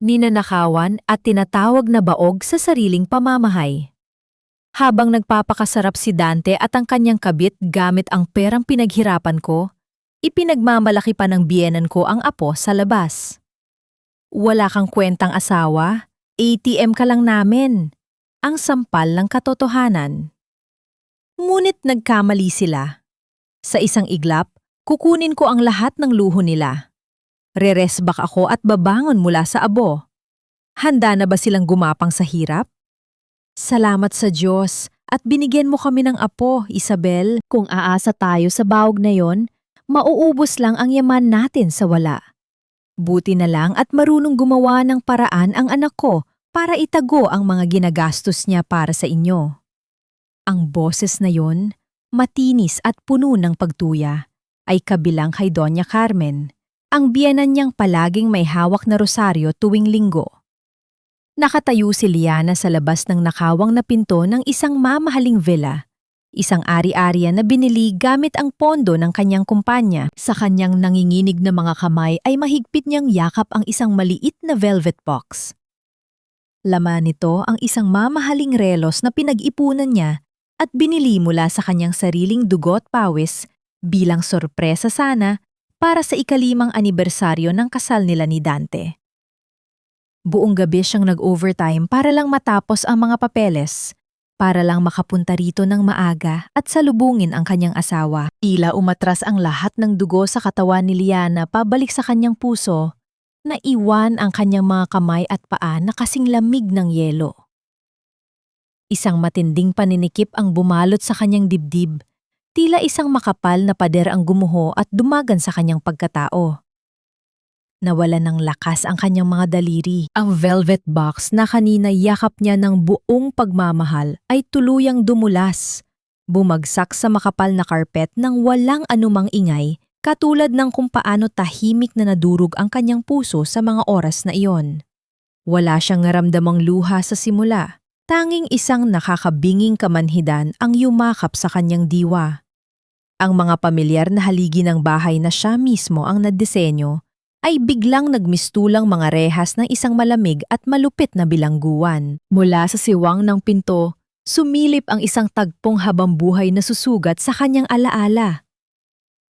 ninanakawan at tinatawag na baog sa sariling pamamahay. Habang nagpapakasarap si Dante at ang kanyang kabit gamit ang perang pinaghirapan ko, ipinagmamalaki pa ng biyenan ko ang apo sa labas. Wala kang kwentang asawa, ATM ka lang namin. Ang sampal ng katotohanan. Ngunit nagkamali sila. Sa isang iglap, kukunin ko ang lahat ng luho nila. Reresbak ako at babangon mula sa abo. Handa na ba silang gumapang sa hirap? Salamat sa Diyos at binigyan mo kami ng apo, Isabel. Kung aasa tayo sa bawog na yon, mauubos lang ang yaman natin sa wala. Buti na lang at marunong gumawa ng paraan ang anak ko para itago ang mga ginagastos niya para sa inyo. Ang boses na yon, matinis at puno ng pagtuya, ay kabilang kay Doña Carmen, ang biyenan niyang palaging may hawak na rosaryo tuwing linggo. Nakatayo si Liana sa labas ng nakawang na pinto ng isang mamahaling villa, isang ari-arian na binili gamit ang pondo ng kanyang kumpanya. Sa kanyang nanginginig na mga kamay ay mahigpit niyang yakap ang isang maliit na velvet box. Laman nito ang isang mamahaling relos na pinag-ipunan niya at binili mula sa kanyang sariling dugo't pawis bilang sorpresa sana para sa ikalimang anibersaryo ng kasal nila ni Dante. Buong gabi siyang nag-overtime para lang matapos ang mga papeles, para lang makapunta rito ng maaga at salubungin ang kanyang asawa. Tila umatras ang lahat ng dugo sa katawan ni Liana pabalik sa kanyang puso, na iwan ang kanyang mga kamay at paa na kasing lamig ng yelo. Isang matinding paninikip ang bumalot sa kanyang dibdib, tila isang makapal na pader ang gumuho at dumagan sa kanyang pagkatao. Nawala ng lakas ang kanyang mga daliri. Ang velvet box na kanina yakap niya ng buong pagmamahal ay tuluyang dumulas. Bumagsak sa makapal na karpet nang walang anumang ingay, katulad ng kung paano tahimik na nadurog ang kanyang puso sa mga oras na iyon. Wala siyang naramdamang luha sa simula. Tanging isang nakakabinging kamanhidan ang yumakap sa kanyang diwa. Ang mga pamilyar na haligi ng bahay na siya mismo ang nagdisenyo ay biglang nagmistulang mga rehas ng isang malamig at malupit na bilangguan. Mula sa siwang ng pinto, sumilip ang isang tagpong habambuhay na susugat sa kanyang alaala.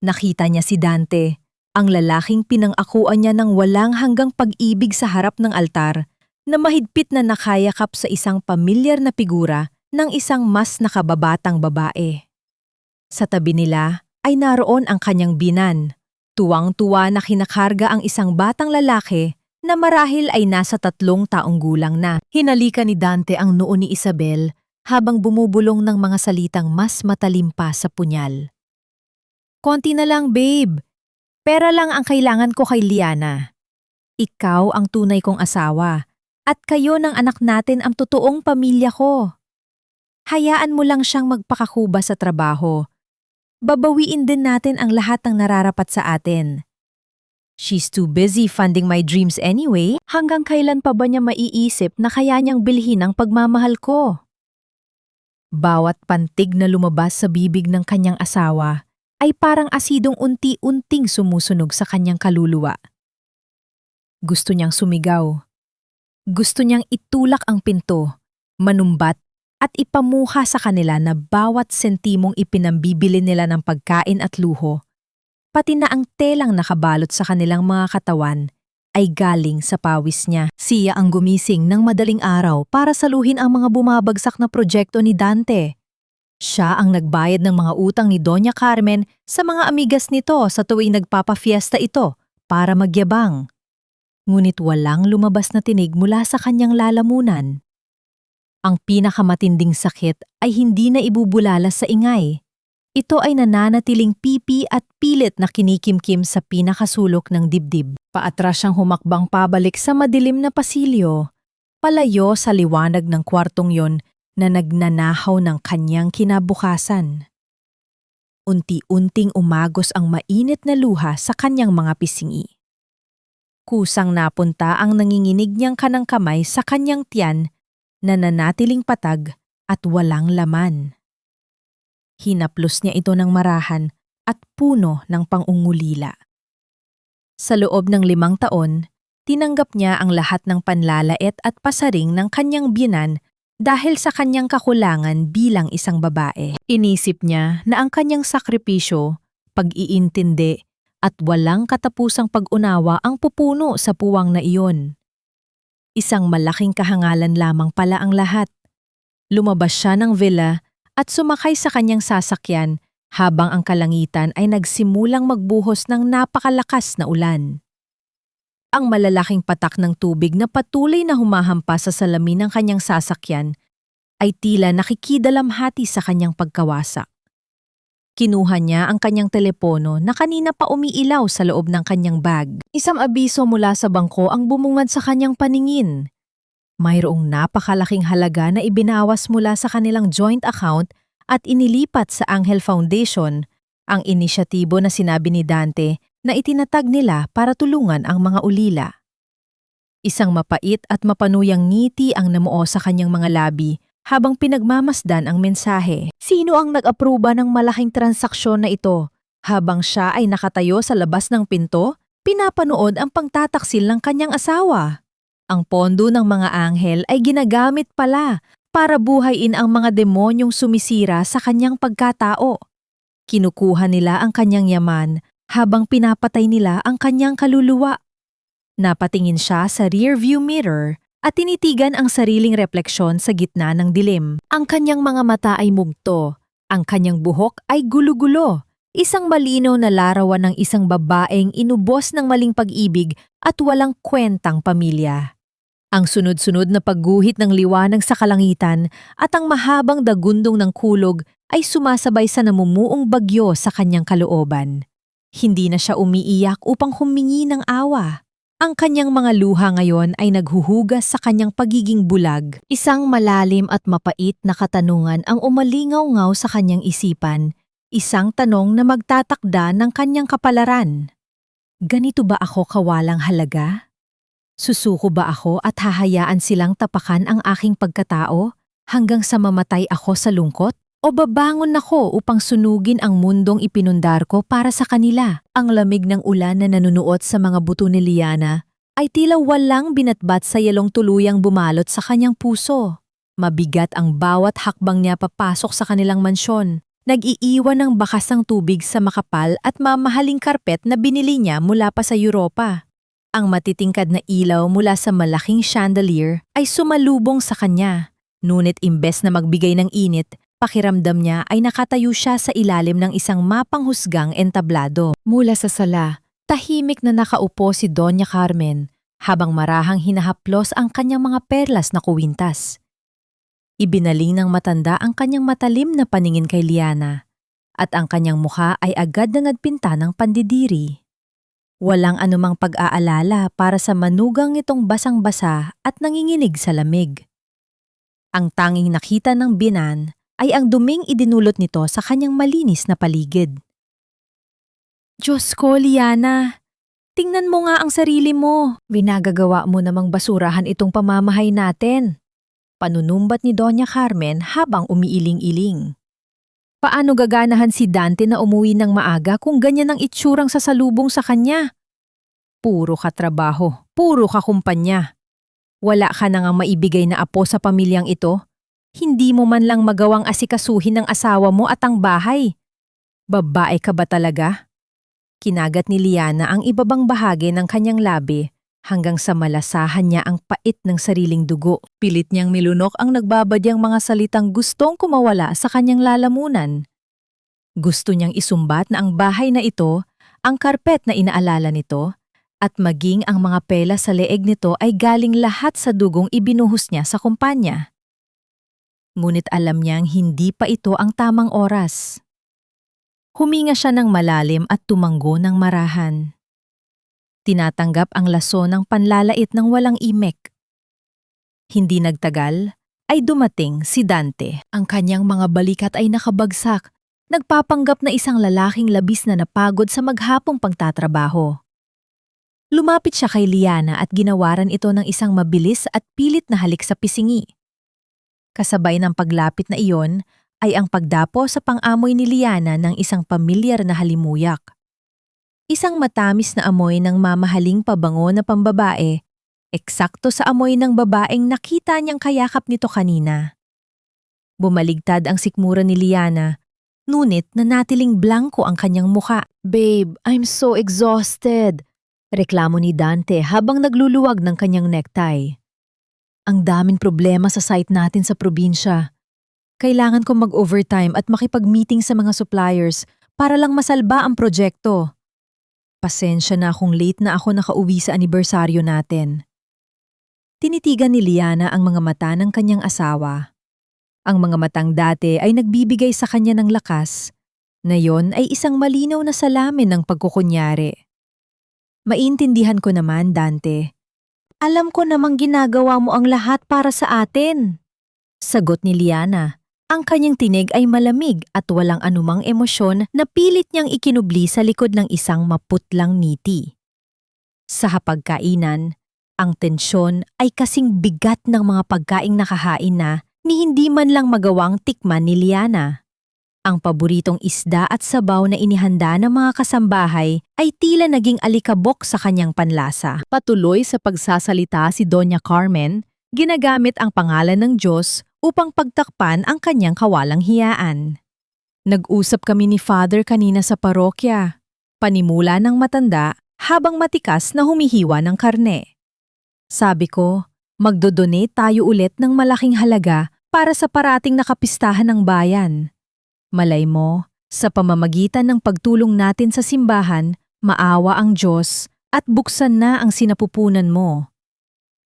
Nakita niya si Dante, ang lalaking pinang-akuan niya ng walang hanggang pag-ibig sa harap ng altar, na mahigpit na nakayakap sa isang pamilyar na figura ng isang mas nakababatang babae. Sa tabi nila ay naroon ang kanyang binan. Tuwang-tuwa na kinakarga ang isang batang lalaki na marahil ay nasa 3 taong gulang na. Hinalika ni Dante ang noo ni Isabel habang bumubulong ng mga salitang mas matalim pa sa punyal. Konti na lang, babe. Pera lang ang kailangan ko kay Liana. Ikaw ang tunay kong asawa at kayo ng anak natin ang totoong pamilya ko. Hayaan mo lang siyang magpakakuba sa trabaho. Babawiin din natin ang lahat ng nararapat sa atin. She's too busy funding my dreams anyway. Hanggang kailan pa ba niya maiisip na kaya niyang bilhin ang pagmamahal ko? Bawat pantig na lumabas sa bibig ng kanyang asawa ay parang asidong unti-unting sumusunog sa kanyang kaluluwa. Gusto niyang sumigaw. Gusto niyang itulak ang pinto, manumbat, at ipamuha sa kanila na bawat sentimong ipinambibili nila ng pagkain at luho, pati na ang telang nakabalot sa kanilang mga katawan, ay galing sa pawis niya. Siya ang gumising ng madaling araw para saluhin ang mga bumabagsak na proyekto ni Dante. Siya ang nagbayad ng mga utang ni Doña Carmen sa mga amigas nito sa tuwing nagpapafiesta ito para magyabang. Ngunit walang lumabas na tinig mula sa kanyang lalamunan. Ang pinakamatinding sakit ay hindi na ibubulala sa ingay. Ito ay nananatiling pipi at pilit na kinikimkim sa pinakasulok ng dibdib. Paatras siyang humakbang pabalik sa madilim na pasilyo, palayo sa liwanag ng kwartong yon na nagnanahaw ng kanyang kinabukasan. Unti-unting umagos ang mainit na luha sa kanyang mga pisngi. Kusang napunta ang nanginginig niyang kanang kamay sa kanyang tiyan na nanatiling patag at walang laman. Hinaplos niya ito ng marahan at puno ng pangungulila. Sa loob ng 5 taon, Tinanggap niya ang lahat ng panlalait at pasaring ng kanyang biyenan dahil sa kanyang kakulangan bilang isang babae. Inisip niya na ang kanyang sakripisyo, pag-iintindi at walang katapusang pag-unawa ang pupuno sa puwang na iyon. Isang malaking kahangalan lamang pala ang lahat. Lumabas siya ng villa at sumakay sa kanyang sasakyan habang ang kalangitan ay nagsimulang magbuhos ng napakalakas na ulan. Ang malalaking patak ng tubig na patuloy na humahampas sa salamin ng kanyang sasakyan ay tila nakikidalamhati sa kanyang pagkawasak. Kinuha niya ang kanyang telepono na kanina pa umiilaw sa loob ng kanyang bag. Isang abiso mula sa bangko ang bumungad sa kanyang paningin. Mayroong napakalaking halaga na ibinawas mula sa kanilang joint account at inilipat sa Angel Foundation, ang inisyatibo na sinabi ni Dante na itinatag nila para tulungan ang mga ulila. Isang mapait at mapanuyang ngiti ang namuo sa kanyang mga labi habang pinagmamasdan ang mensahe. Sino ang nag-aproba ng malaking transaksyon na ito? Habang siya ay nakatayo sa labas ng pinto, pinapanood ang pangtataksil ng kanyang asawa. Ang pondo ng mga anghel ay ginagamit pala para buhayin ang mga demonyong sumisira sa kanyang pagkatao. Kinukuha nila ang kanyang yaman habang pinapatay nila ang kanyang kaluluwa. Napatingin siya sa rearview mirror at tinitigan ang sariling refleksyon sa gitna ng dilim. Ang kanyang mga mata ay mugto, ang kanyang buhok ay gulo-gulo, isang malinaw na larawan ng isang babaeng inubos ng maling pag-ibig at walang kwentang pamilya. Ang sunod-sunod na pagguhit ng liwanag sa kalangitan at ang mahabang dagundong ng kulog ay sumasabay sa namumuong bagyo sa kanyang kalooban. Hindi na siya umiiyak upang humingi ng awa. Ang kanyang mga luha ngayon ay naghuhugas sa kanyang pagiging bulag. Isang malalim at mapait na katanungan ang umalingaw-ngaw sa kanyang isipan. Isang tanong na magtatakda ng kanyang kapalaran. Ganito ba ako kawalang halaga? Susuko ba ako at hahayaan silang tapakan ang aking pagkatao hanggang sa mamatay ako sa lungkot? O babangon ako upang sunugin ang mundong ipinundar ko para sa kanila? Ang lamig ng ulan na nanunuot sa mga buto ni Liana ay tila walang binatbat sa yelong tuluyang bumalot sa kanyang puso. Mabigat ang bawat hakbang niya papasok sa kanilang mansyon. Nag-iiwan ng bakas ng tubig sa makapal at mamahaling karpet na binili niya mula pa sa Europa. Ang matitingkad na ilaw mula sa malaking chandelier ay sumalubong sa kanya. Ngunit imbes na magbigay ng init, pakiramdam niya ay nakatayo siya sa ilalim ng isang mapanghusgang entablado. Mula sa sala, tahimik na nakaupo si Doña Carmen habang marahang hinahaplos ang kanyang mga perlas na kuwintas. Ibinaling ng matanda ang kanyang matalim na paningin kay Liana at ang kanyang mukha ay agad na nagpinta ng pandidiri. Walang anumang pag-aalala para sa manugang nitong basang-basa at nanginginig sa lamig. Ang tanging nakita ng binan ay ang duming idinulot nito sa kanyang malinis na paligid. Diyos ko, Liana! Tingnan mo nga ang sarili mo. Binagagawa mo namang basurahan itong pamamahay natin. Panunumbat ni Doña Carmen habang umiiling-iling. Paano gaganahan si Dante na umuwi ng maaga kung ganyan ang itsurang sasalubong sa kanya? Puro katrabaho, puro kakumpanya. Wala ka na ngang maibigay na apo sa pamilyang ito. Hindi mo man lang magawang asikasuhin ng asawa mo at ang bahay. Babae ka ba talaga? Kinagat ni Liana ang ibabang bahagi ng kanyang labi hanggang sa malasahan niya ang pait ng sariling dugo. Pilit niyang milunok ang nagbabadyang mga salitang gustong kumawala sa kanyang lalamunan. Gusto niyang isumbat na ang bahay na ito, ang karpet na inaalala nito, at maging ang mga pela sa leeg nito ay galing lahat sa dugong ibinuhos niya sa kumpanya. Ngunit alam niyang hindi pa ito ang tamang oras. Huminga siya ng malalim at tumanggo ng marahan. Tinatanggap ang laso ng panlalait ng walang imek. Hindi nagtagal, ay dumating si Dante. Ang kanyang mga balikat ay nakabagsak, nagpapanggap na isang lalaking labis na napagod sa maghapong pagtatrabaho. Lumapit siya kay Liana at ginawaran ito ng isang mabilis at pilit na halik sa pisingi. Kasabay ng paglapit na iyon ay ang pagdapo sa pang-amoy ni Liana ng isang pamilyar na halimuyak. Isang matamis na amoy ng mamahaling pabango na pambabae, eksakto sa amoy ng babaeng nakita niyang kayakap nito kanina. Bumaligtad ang sikmura ni Liana, ngunit nanatiling blanko ang kanyang muka. "Babe, I'm so exhausted," reklamo ni Dante habang nagluluwag ng kanyang necktie. "Ang daming problema sa site natin sa probinsya. Kailangan ko mag-overtime at makipag-meeting sa mga suppliers para lang masalba ang proyekto. Pasensya na kung late na ako nakauwi sa anibersaryo natin." Tinitigan ni Liana ang mga mata ng kanyang asawa. Ang mga matang dati ay nagbibigay sa kanya ng lakas, ngayon ay isang malinaw na salamin ng pagkukunyari. "Maintindihan ko naman, Dante. Alam ko namang ginagawa mo ang lahat para sa atin," sagot ni Liana. Ang kanyang tinig ay malamig at walang anumang emosyon na pilit niyang ikinubli sa likod ng isang maputlang ngiti. Sa hapagkainan, ang tensyon ay kasing bigat ng mga pagkaing nakahain na ni hindi man lang magawang tikman ni Liana. Ang paboritong isda at sabaw na inihanda ng mga kasambahay ay tila naging alikabok sa kanyang panlasa. Patuloy sa pagsasalita si Doña Carmen, ginagamit ang pangalan ng Diyos upang pagtakpan ang kanyang kawalang hiyaan. "Nag-usap kami ni Father kanina sa parokya," panimula ng matanda habang matikas na humihiwa ng karne. "Sabi ko, magdodonate tayo ulit ng malaking halaga para sa parating na kapistahan ng bayan. Malay mo, sa pamamagitan ng pagtulong natin sa simbahan, maawa ang Diyos at buksan na ang sinapupunan mo."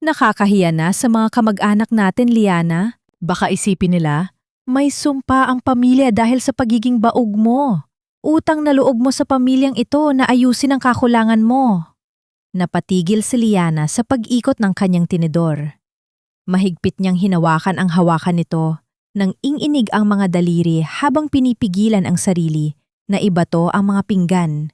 "Nakakahiya na sa mga kamag-anak natin, Liana. Baka isipin nila, may sumpa ang pamilya dahil sa pagiging baog mo. Utang na loob mo sa pamilyang ito na ayusin ang kakulangan mo." Napatigil si Liana sa pag-ikot ng kanyang tinidor. Mahigpit niyang hinawakan ang hawakan nito nang ing-inig ang mga daliri habang pinipigilan ang sarili na ibato ang mga pinggan.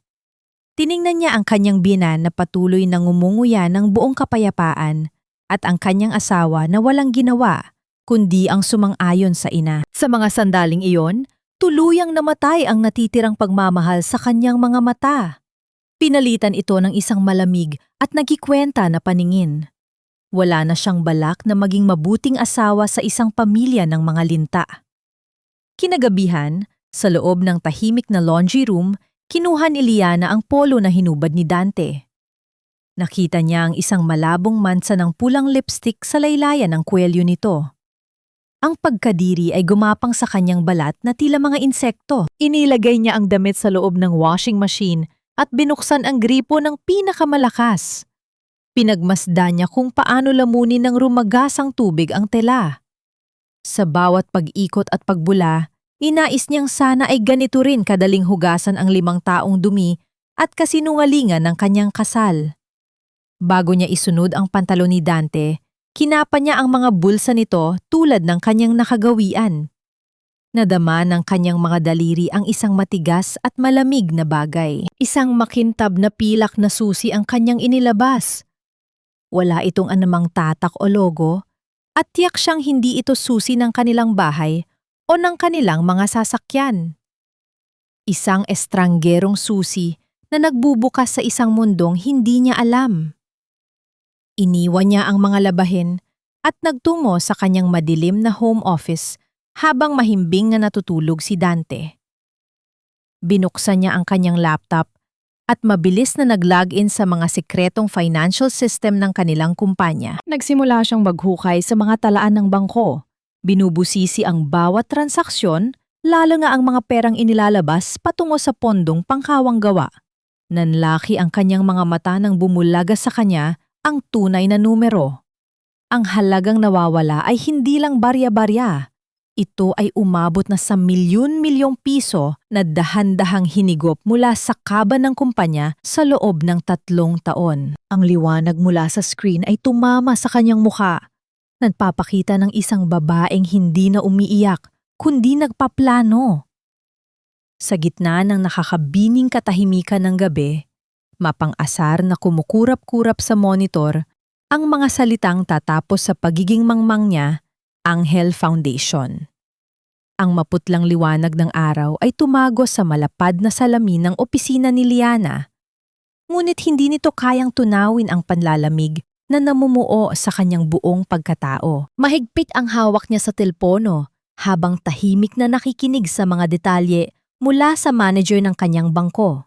Tiningnan niya ang kanyang biyenan na patuloy na ngumunguya ng buong kapayapaan at ang kanyang asawa na walang ginawa kundi ang sumang-ayon sa ina. Sa mga sandaling iyon, tuluyang namatay ang natitirang pagmamahal sa kanyang mga mata. Pinalitan ito ng isang malamig at nagkikwenta na paningin. Wala na siyang balak na maging mabuting asawa sa isang pamilya ng mga linta. Kinagabihan, sa loob ng tahimik na laundry room, kinuha ni Liana ang polo na hinubad ni Dante. Nakita niya ang isang malabong mansa ng pulang lipstick sa laylayan ng kwelyo nito. Ang pagkadiri ay gumapang sa kanyang balat na tila mga insekto. Inilagay niya ang damit sa loob ng washing machine at binuksan ang gripo ng pinakamalakas. Pinagmasdan niya kung paano lamunin ng rumagasang tubig ang tela. Sa bawat pag-ikot at pagbula, inais niyang sana ay ganito rin kadaling hugasan ang 5 taong dumi at kasinungalingan ng kanyang kasal. Bago niya isunod ang pantalon ni Dante, kinapa niya ang mga bulsa nito tulad ng kanyang nakagawian. Nadama ng kanyang mga daliri ang isang matigas at malamig na bagay. Isang makintab na pilak na susi ang kanyang inilabas. Wala itong anumang tatak o logo at tiyak siyang hindi ito susi ng kanilang bahay o ng kanilang mga sasakyan. Isang estranggerong susi na nagbubukas sa isang mundong hindi niya alam. Iniwan niya ang mga labahin at nagtungo sa kanyang madilim na home office habang mahimbing na natutulog si Dante. Binuksan niya ang kanyang laptop at mabilis na nag-login sa mga sikretong financial system ng kanilang kumpanya. Nagsimula siyang maghukay sa mga talaan ng bangko. Binubusisi ang bawat transaksyon, lalo nga ang mga perang inilalabas patungo sa pondong pangkawang gawa. Nanlaki ang kanyang mga mata nang bumulaga sa kanya ang tunay na numero. Ang halagang nawawala ay hindi lang barya-barya. Ito ay umabot na sa milyon-milyong piso na dahan-dahang hinigop mula sa kaban ng kumpanya sa loob ng 3 taon. Ang liwanag mula sa screen ay tumama sa kanyang mukha. Nagpapakita ng isang babaeng hindi na umiiyak, kundi nagpaplano. Sa gitna ng nakakabining katahimikan ng gabi, mapang-asar na kumukurap-kurap sa monitor ang mga salitang tatapos sa pagiging mangmang niya, Angel Foundation. Ang maputlang liwanag ng araw ay tumagos sa malapad na salamin ng opisina ni Liana Ngunit hindi nito kayang tunawin ang panlalamig na namumuo sa kanyang buong pagkatao. Mahigpit ang hawak niya sa telpono habang tahimik na nakikinig sa mga detalye mula sa manager ng kanyang bangko.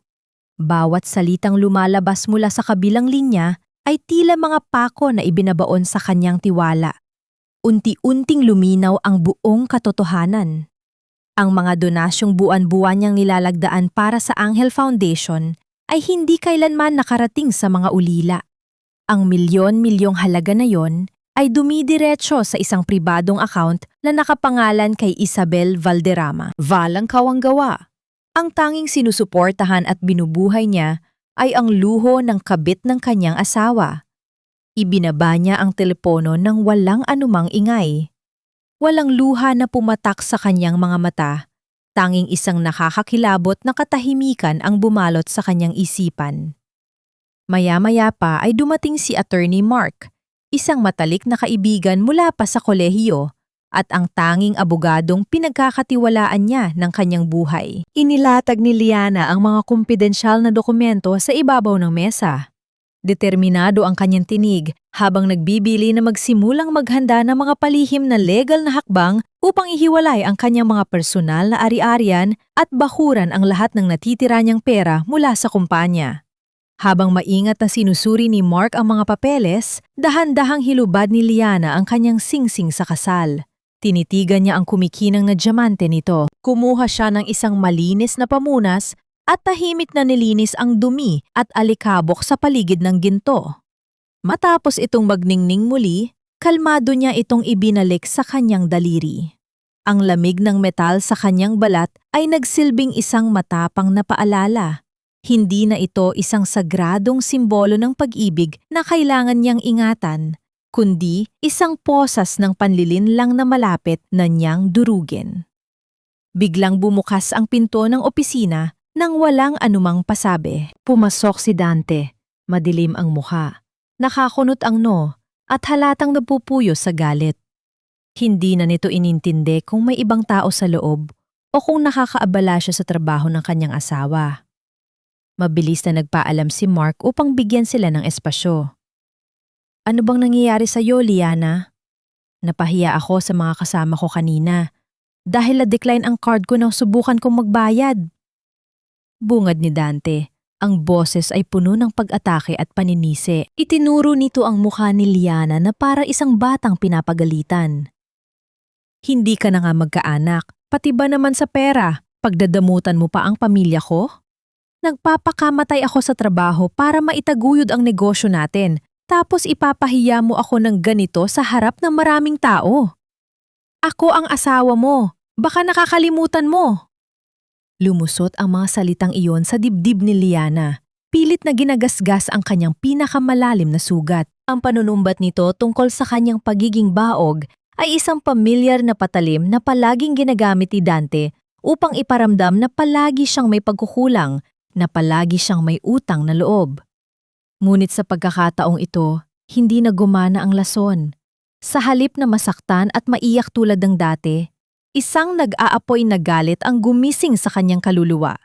Bawat salitang lumalabas mula sa kabilang linya ay tila mga pako na ibinabaon sa kanyang tiwala. Unti-unting luminaw ang buong katotohanan. Ang mga donasyong buwan-buwan niyang nilalagdaan para sa Angel Foundation ay hindi kailanman nakarating sa mga ulila. Ang milyon-milyong halaga na yon ay dumidiretso sa isang pribadong account na nakapangalan kay Isabel Valderrama. Walang kawanggawa. Ang tanging sinusuportahan at binubuhay niya ay ang luho ng kabit ng kanyang asawa. Ibinaba niya ang telepono nang walang anumang ingay. Walang luha na pumatak sa kanyang mga mata, tanging isang nakakakilabot na katahimikan ang bumalot sa kanyang isipan. Maya-maya pa ay dumating si Attorney Mark, isang matalik na kaibigan mula pa sa kolehiyo at ang tanging abogadong pinagkakatiwalaan niya ng kanyang buhay. Inilatag ni Liana ang mga kumpidensyal na dokumento sa ibabaw ng mesa. Determinado ang kanyang tinig habang nagbibili na magsimulang maghanda ng mga palihim na legal na hakbang upang ihiwalay ang kanyang mga personal na ari-arian at bakuran ang lahat ng natitira niyang pera mula sa kumpanya. Habang maingat na sinusuri ni Mark ang mga papeles, dahan-dahang hilubad ni Liana ang kanyang singsing sa kasal. Tinitigan niya ang kumikinang na diamante nito. Kumuha siya ng isang malinis na pamunas at tahimik na nilinis ang dumi at alikabok sa paligid ng ginto. Matapos itong magningning muli, kalmado niya itong ibinalik sa kanyang daliri. Ang lamig ng metal sa kanyang balat ay nagsilbing isang matapang na paalala. Hindi na ito isang sagradong simbolo ng pag-ibig na kailangan niyang ingatan, kundi isang posas ng panlilinlang na malapit na niyang durugin. Biglang bumukas ang pinto ng opisina nang walang anumang pasabi. Pumasok si Dante, madilim ang mukha, nakakunot ang no, at halatang napupuyo sa galit. Hindi na nito inintindi kung may ibang tao sa loob o kung nakakaabala siya sa trabaho ng kanyang asawa. Mabilis na nagpaalam si Mark upang bigyan sila ng espasyo. Ano bang nangyayari sa iyo, Liana? Napahiya ako sa mga kasama ko kanina dahil na-decline ang card ko nang subukan kong magbayad. Bungad ni Dante, ang boses ay puno ng pag-atake at paninisi. Itinuro nito ang mukha ni Liana na para isang batang pinapagalitan. Hindi ka na nga magkaanak, pati ba naman sa pera, pagdadamutan mo pa ang pamilya ko? Nagpapakamatay ako sa trabaho para maitaguyod ang negosyo natin, tapos ipapahiya mo ako ng ganito sa harap ng maraming tao. Ako ang asawa mo, baka nakakalimutan mo. Lumusot ang mga salitang iyon sa dibdib ni Liana. Pilit na ginagasgas ang kanyang pinakamalalim na sugat. Ang panunumbat nito tungkol sa kanyang pagiging baog ay isang pamilyar na patalim na palaging ginagamit ni Dante upang iparamdam na palagi siyang may pagkukulang, na palagi siyang may utang na loob. Ngunit sa pagkakataong ito, hindi na gumana ang lason. Sa halip na masaktan at maiyak tulad ng dati, isang nag-aapoy na galit ang gumising sa kanyang kaluluwa.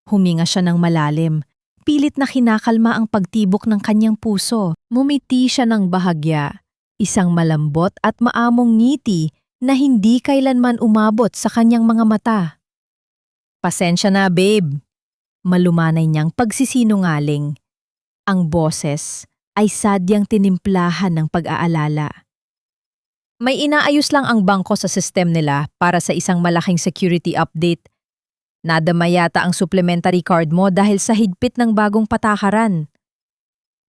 Huminga siya ng malalim, pilit na kinakalma ang pagtibok ng kanyang puso. Mumiti siya ng bahagya, isang malambot at maamong ngiti na hindi kailanman umabot sa kanyang mga mata. Pasensya na, babe. Malumanay niyang pagsisinungaling. Ang boses ay sadyang tinimplahan ng pag-aalala. May inaayos lang ang bangko sa system nila para sa isang malaking security update. Nadama yata ang supplementary card mo dahil sa higpit ng bagong patakaran.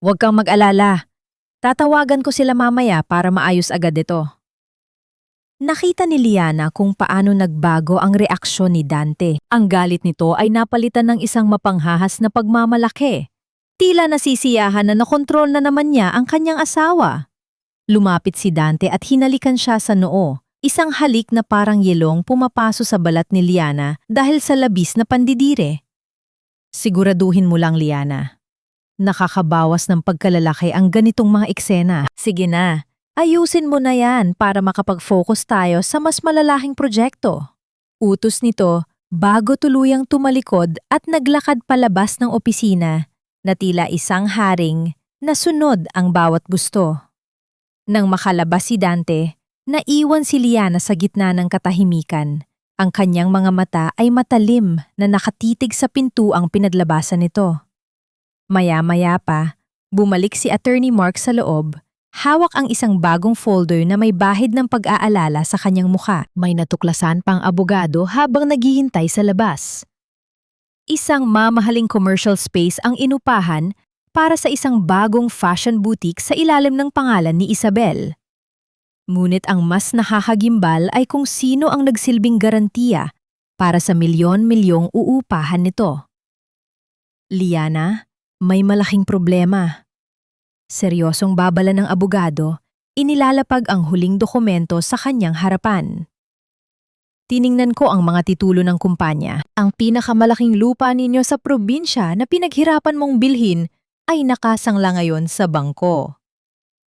Huwag kang mag-alala. Tatawagan ko sila mamaya para maayos agad ito. Nakita ni Liana kung paano nagbago ang reaksyon ni Dante. Ang galit nito ay napalitan ng isang mapanghahas na pagmamalaki. Tila nasisiyahan na nakontrol na naman niya ang kanyang asawa. Lumapit si Dante at hinalikan siya sa noo, isang halik na parang yelong pumapaso sa balat ni Liana dahil sa labis na pandidire. Siguraduhin mo lang, Liana. Nakakabawas ng pagkalalaki ang ganitong mga eksena. Sige na, ayusin mo na yan para makapag-focus tayo sa mas malalaking proyekto. Utos nito bago tuluyang tumalikod at naglakad palabas ng opisina. na tila isang haring na sunod ang bawat gusto. Nang makalabas si Dante, naiwan si Liana sa gitna ng katahimikan. Ang kanyang mga mata ay matalim na nakatitig sa pintuang pinaglabasan nito. Maya-maya pa, bumalik si Attorney Mark sa loob. Hawak ang isang bagong folder na may bahid ng pag-aalala sa kanyang mukha. May natuklasan pang abogado habang naghihintay sa labas. Isang mamahaling commercial space ang inupahan para sa isang bagong fashion boutique sa ilalim ng pangalan ni Isabel. Ngunit ang mas nakakagimbal ay kung sino ang nagsilbing garantiya para sa milyon-milyong uupahan nito. Liana, may malaking problema. Seryosong babala ng abogado, inilalapag ang huling dokumento sa kanyang harapan. Tiningnan ko ang mga titulo ng kumpanya. Ang pinakamalaking lupa ninyo sa probinsya na pinaghirapan mong bilhin ay nakasangla ngayon sa bangko.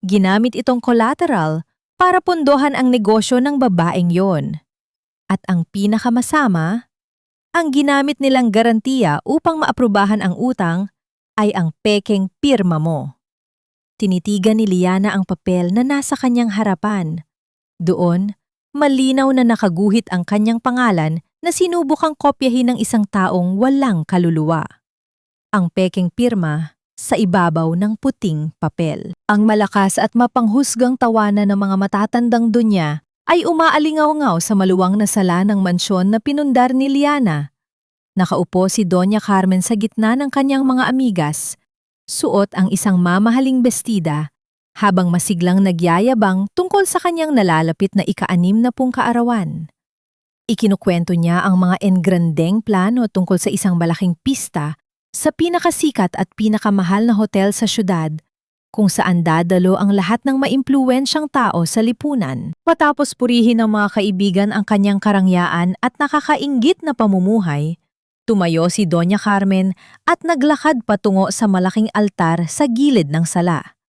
Ginamit itong collateral para pondohan ang negosyo ng babaeng yon. At ang pinakamasama, ang ginamit nilang garantiya upang maaprubahan ang utang ay ang pekeng pirma mo. Tinitigan ni Liana ang papel na nasa kanyang harapan. Doon, malinaw na nakaguhit ang kanyang pangalan na sinubukang kopyahin ng isang taong walang kaluluwa. Ang pekeng pirma sa ibabaw ng puting papel. Ang malakas at mapanghusgang tawanan ng mga matatandang dunya ay umaalingaw-ngaw sa maluwang na sala ng mansyon na pinundar ni Liana. Nakaupo si Doña Carmen sa gitna ng kanyang mga amigas. Suot ang isang mamahaling bestida habang masiglang nagyayabang tungkol sa kanyang nalalapit na ika-6 na kaarawan. Ikinukwento niya ang mga engrandeng plano tungkol sa isang malaking pista sa pinakasikat at pinakamahal na hotel sa syudad kung saan dadalo ang lahat ng maimpluwensyang tao sa lipunan. Matapos purihin ng mga kaibigan ang kanyang karangyaan at nakakainggit na pamumuhay, tumayo si Doña Carmen at naglakad patungo sa malaking altar sa gilid ng sala.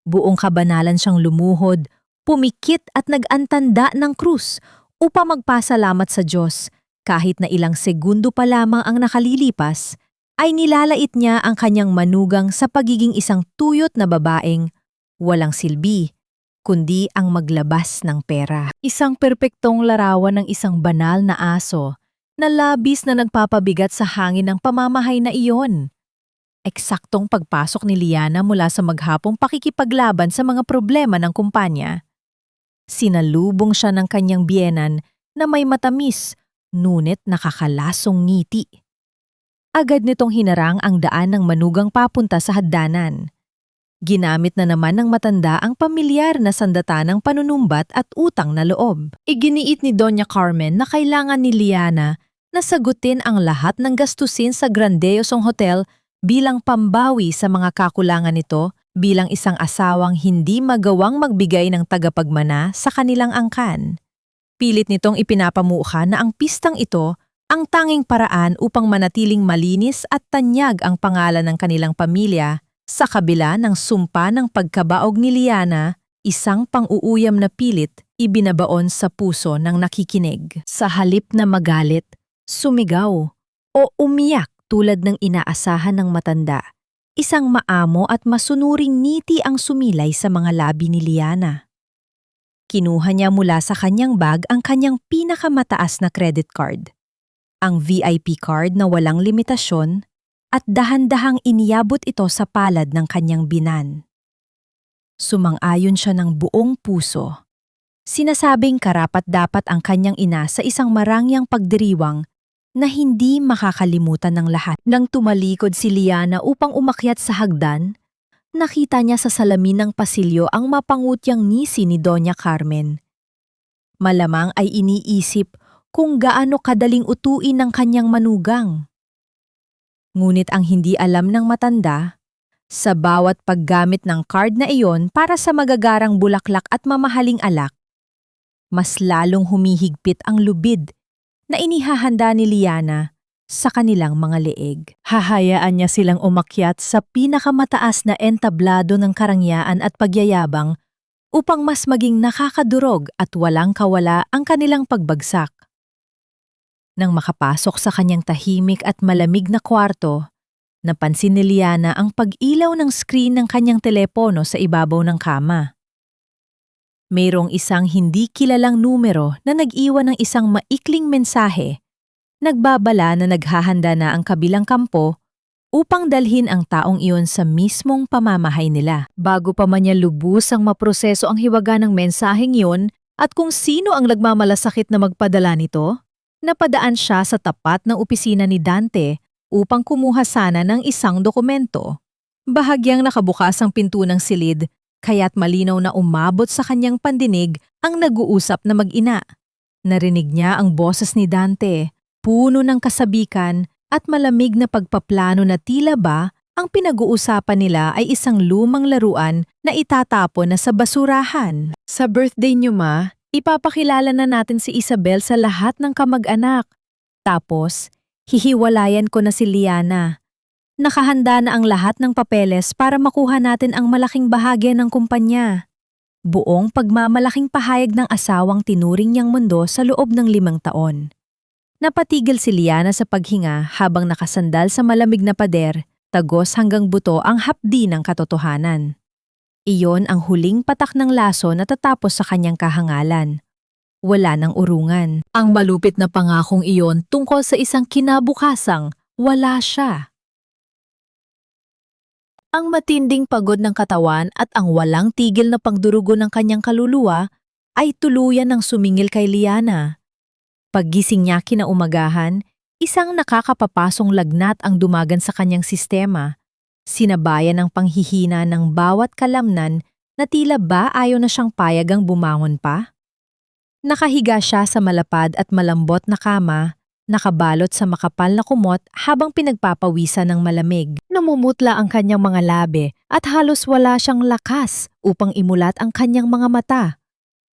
Buong kabanalan siyang lumuhod, pumikit at nag-antanda ng krus upang magpasalamat sa Diyos. Kahit na ilang segundo pa lamang ang nakalilipas, ay nilalait niya ang kanyang manugang sa pagiging isang tuyot na babaeng walang silbi, kundi ang maglabas ng pera. Isang perpektong larawan ng isang banal na aso na labis na nagpapabigat sa hangin ng pamamahay na iyon. Eksaktong pagpasok ni Liana mula sa maghapong pakikipaglaban sa mga problema ng kumpanya. Sinalubong siya ng kanyang biyenan na may matamis, ngunit nakakalasong ngiti. Agad nitong hinarang ang daan ng manugang papunta sa hagdanan. Ginamit na naman ng matanda ang pamilyar na sandata ng panunumbat at utang na loob. Iginiit ni Doña Carmen na kailangan ni Liana na sagutin ang lahat ng gastusin sa grandeyosong hotel bilang pambawi sa mga kakulangan nito bilang isang asawang hindi magawang magbigay ng tagapagmana sa kanilang angkan. Pilit nitong ipinapamukha na ang pistang ito ang tanging paraan upang manatiling malinis at tanyag ang pangalan ng kanilang pamilya sa kabila ng sumpa ng pagkabaog ni Liana, isang pang-uuyam na pilit ibinabaon sa puso ng nakikinig. Sa halip na magalit, sumigaw o umiyak tulad ng inaasahan ng matanda, isang maamo at masunuring ngiti ang sumilay sa mga labi ni Liana. Kinuha niya mula sa kanyang bag ang kanyang pinakamataas na credit card, ang VIP card na walang limitasyon, at dahan-dahang iniyabot ito sa palad ng kanyang binan. Sumang-ayon siya ng buong puso. Sinasabing karapat-dapat ang kanyang ina sa isang marangyang pagdiriwang na hindi makakalimutan ng lahat. Nang tumalikod si Liana upang umakyat sa hagdan, nakita niya sa salamin ng pasilyo ang mapangutyang ngisi ni Doña Carmen. Malamang ay iniisip kung gaano kadaling utuin ng kanyang manugang. Ngunit ang hindi alam ng matanda, sa bawat paggamit ng card na iyon para sa magagarang bulaklak at mamahaling alak, mas lalong humihigpit ang lubid na inihahanda ni Liana sa kanilang mga leeg. Hahayaan niya silang umakyat sa pinakamataas na entablado ng karangyaan at pagyayabang upang mas maging nakakadurog at walang kawala ang kanilang pagbagsak. Nang makapasok sa kanyang tahimik at malamig na kwarto, Napansin ni Liana ang pag-ilaw ng screen ng kanyang telepono sa ibabaw ng kama. Mayroong isang hindi kilalang numero na nag-iwan ng isang maikling mensahe. Nagbabala na naghahanda na ang kabilang kampo upang dalhin ang taong iyon sa mismong pamamahay nila. Bago pa man niya lubusang maproseso ang hiwaga ng mensaheng iyon at kung sino ang nagmamalasakit na magpadala nito, napadaan siya sa tapat ng opisina ni Dante upang kumuha sana ng isang dokumento. Bahagyang nakabukas ang pinto ng silid, kaya't malinaw na umabot sa kanyang pandinig ang nag-uusap na mag-ina. Narinig niya ang boses ni Dante, puno ng kasabikan at malamig na pagpaplano na tila ba ang pinag-uusapan nila ay isang lumang laruan na itatapon na sa basurahan. Sa birthday niyo, Ma, ipapakilala na natin si Isabel sa lahat ng kamag-anak. Tapos, hihiwalayan ko na si Liana. Nakahanda na ang lahat ng papeles para makuha natin ang malaking bahagi ng kumpanya. Buong pagmamalaking pahayag ng asawang tinuring niyang mundo sa loob ng 5 taon. Napatigil si Liana sa paghinga habang nakasandal sa malamig na pader, tagos hanggang buto ang hapdi ng katotohanan. Iyon ang huling patak ng laso na tatapos sa kanyang kahangalan. Wala ng urungan. Ang malupit na pangakong iyon tungkol sa isang kinabukasang wala siya. Ang matinding pagod ng katawan at ang walang tigil na pagdurugo ng kanyang kaluluwa ay tuluyan ng sumingil kay Liana. Paggising niya kinaumagahan, isang nakakapapasong lagnat ang dumagan sa kanyang sistema, sinabayan ng panghihina ng bawat kalamnan na tila ba ayaw na siyang payagang bumangon pa. Nakahiga siya sa malapad at malambot na kama, nakabalot sa makapal na kumot habang pinagpapawisan ng malamig. Namumutla ang kanyang mga labi at halos wala siyang lakas upang imulat ang kanyang mga mata.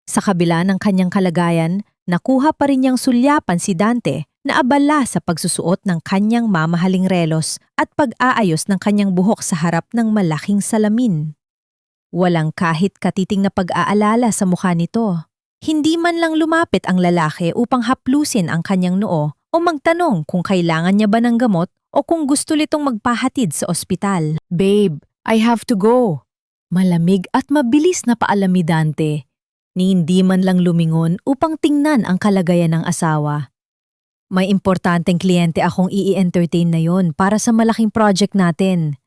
Sa kabila ng kanyang kalagayan, nakuha pa rin niyang sulyapan si Dante na abala sa pagsusuot ng kanyang mamahaling relos at pag-aayos ng kanyang buhok sa harap ng malaking salamin. Walang kahit katiting na pag-aalala sa mukha nito. Hindi man lang lumapit ang lalaki upang haplusin ang kanyang noo o magtanong kung kailangan niya ba ng gamot o kung gusto nitong magpahatid sa ospital. "Babe, I have to go." Malamig at mabilis na paalam ni Dante, ni hindi man lang lumingon upang tingnan ang kalagayan ng asawa. "May importanteng kliyente akong i-entertain na yon para sa malaking project natin.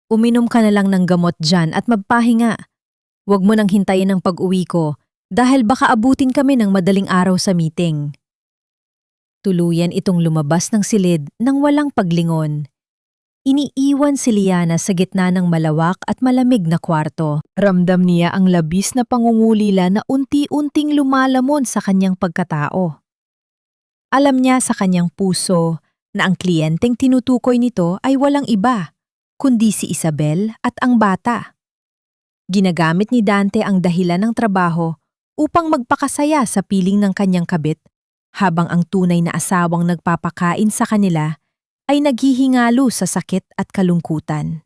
Uminom ka na lang ng gamot dyan at magpahinga. Huwag mo nang hintayin ang pag-uwi ko dahil baka abutin kami ng madaling araw sa meeting." Tuluyan itong lumabas ng silid nang walang paglingon. Iniiwan si Liana sa gitna ng malawak at malamig na kwarto. Ramdam niya ang labis na pangungulila na unti-unting lumalamon sa kanyang pagkatao. Alam niya sa kanyang puso na ang kliyenteng tinutukoy nito ay walang iba, kundi si Isabel at ang bata. Ginagamit ni Dante ang dahilan ng trabaho upang magpakasaya sa piling ng kanyang kabit, habang ang tunay na asawang nagpapakain sa kanila ay naghihingalo sa sakit at kalungkutan.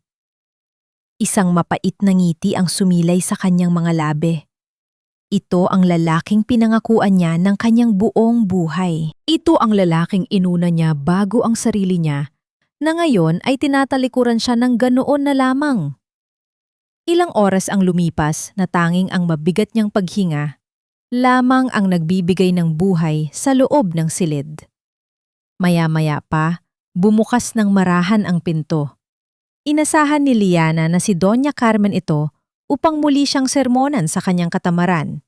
Isang mapait na ngiti ang sumilay sa kanyang mga labi. Ito ang lalaking pinangakuan niya ng kanyang buong buhay. Ito ang lalaking inuna niya bago ang sarili niya, na ngayon ay tinatalikuran siya ng ganoon na lamang. Ilang oras ang lumipas na tanging ang mabigat niyang paghinga lamang ang nagbibigay ng buhay sa loob ng silid. Maya-maya pa, bumukas ng marahan ang pinto. Inasahan ni Liana na si Doña Carmen ito upang muli siyang sermonan sa kanyang katamaran.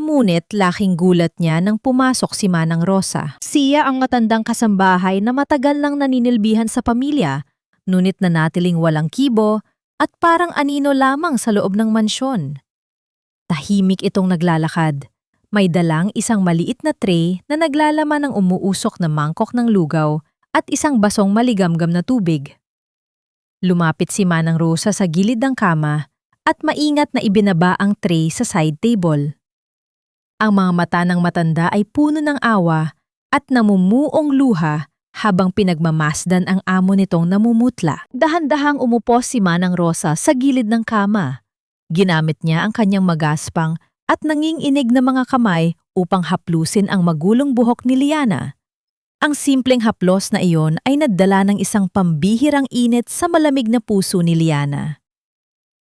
Ngunit laking gulat niya nang pumasok si Manang Rosa. Siya ang matandang kasambahay na matagal nang naninilbihan sa pamilya, ngunit nanatiling walang kibo at parang anino lamang sa loob ng mansyon. Tahimik itong naglalakad. May dalang isang maliit na tray na naglalaman ng umuusok na mangkok ng lugaw at isang basong maligamgam na tubig. Lumapit si Manang Rosa sa gilid ng kama at maingat na ibinaba ang tray sa side table. Ang mga mata ng matanda ay puno ng awa at namumuong luha habang pinagmamasdan ang amo nitong namumutla. Dahan-dahang umupo si Manang Rosa sa gilid ng kama. Ginamit niya ang kanyang magaspang at nanginginig na mga kamay upang haplusin ang magulong buhok ni Liana. Ang simpleng haplos na iyon ay nagdala ng isang pambihirang init sa malamig na puso ni Liana.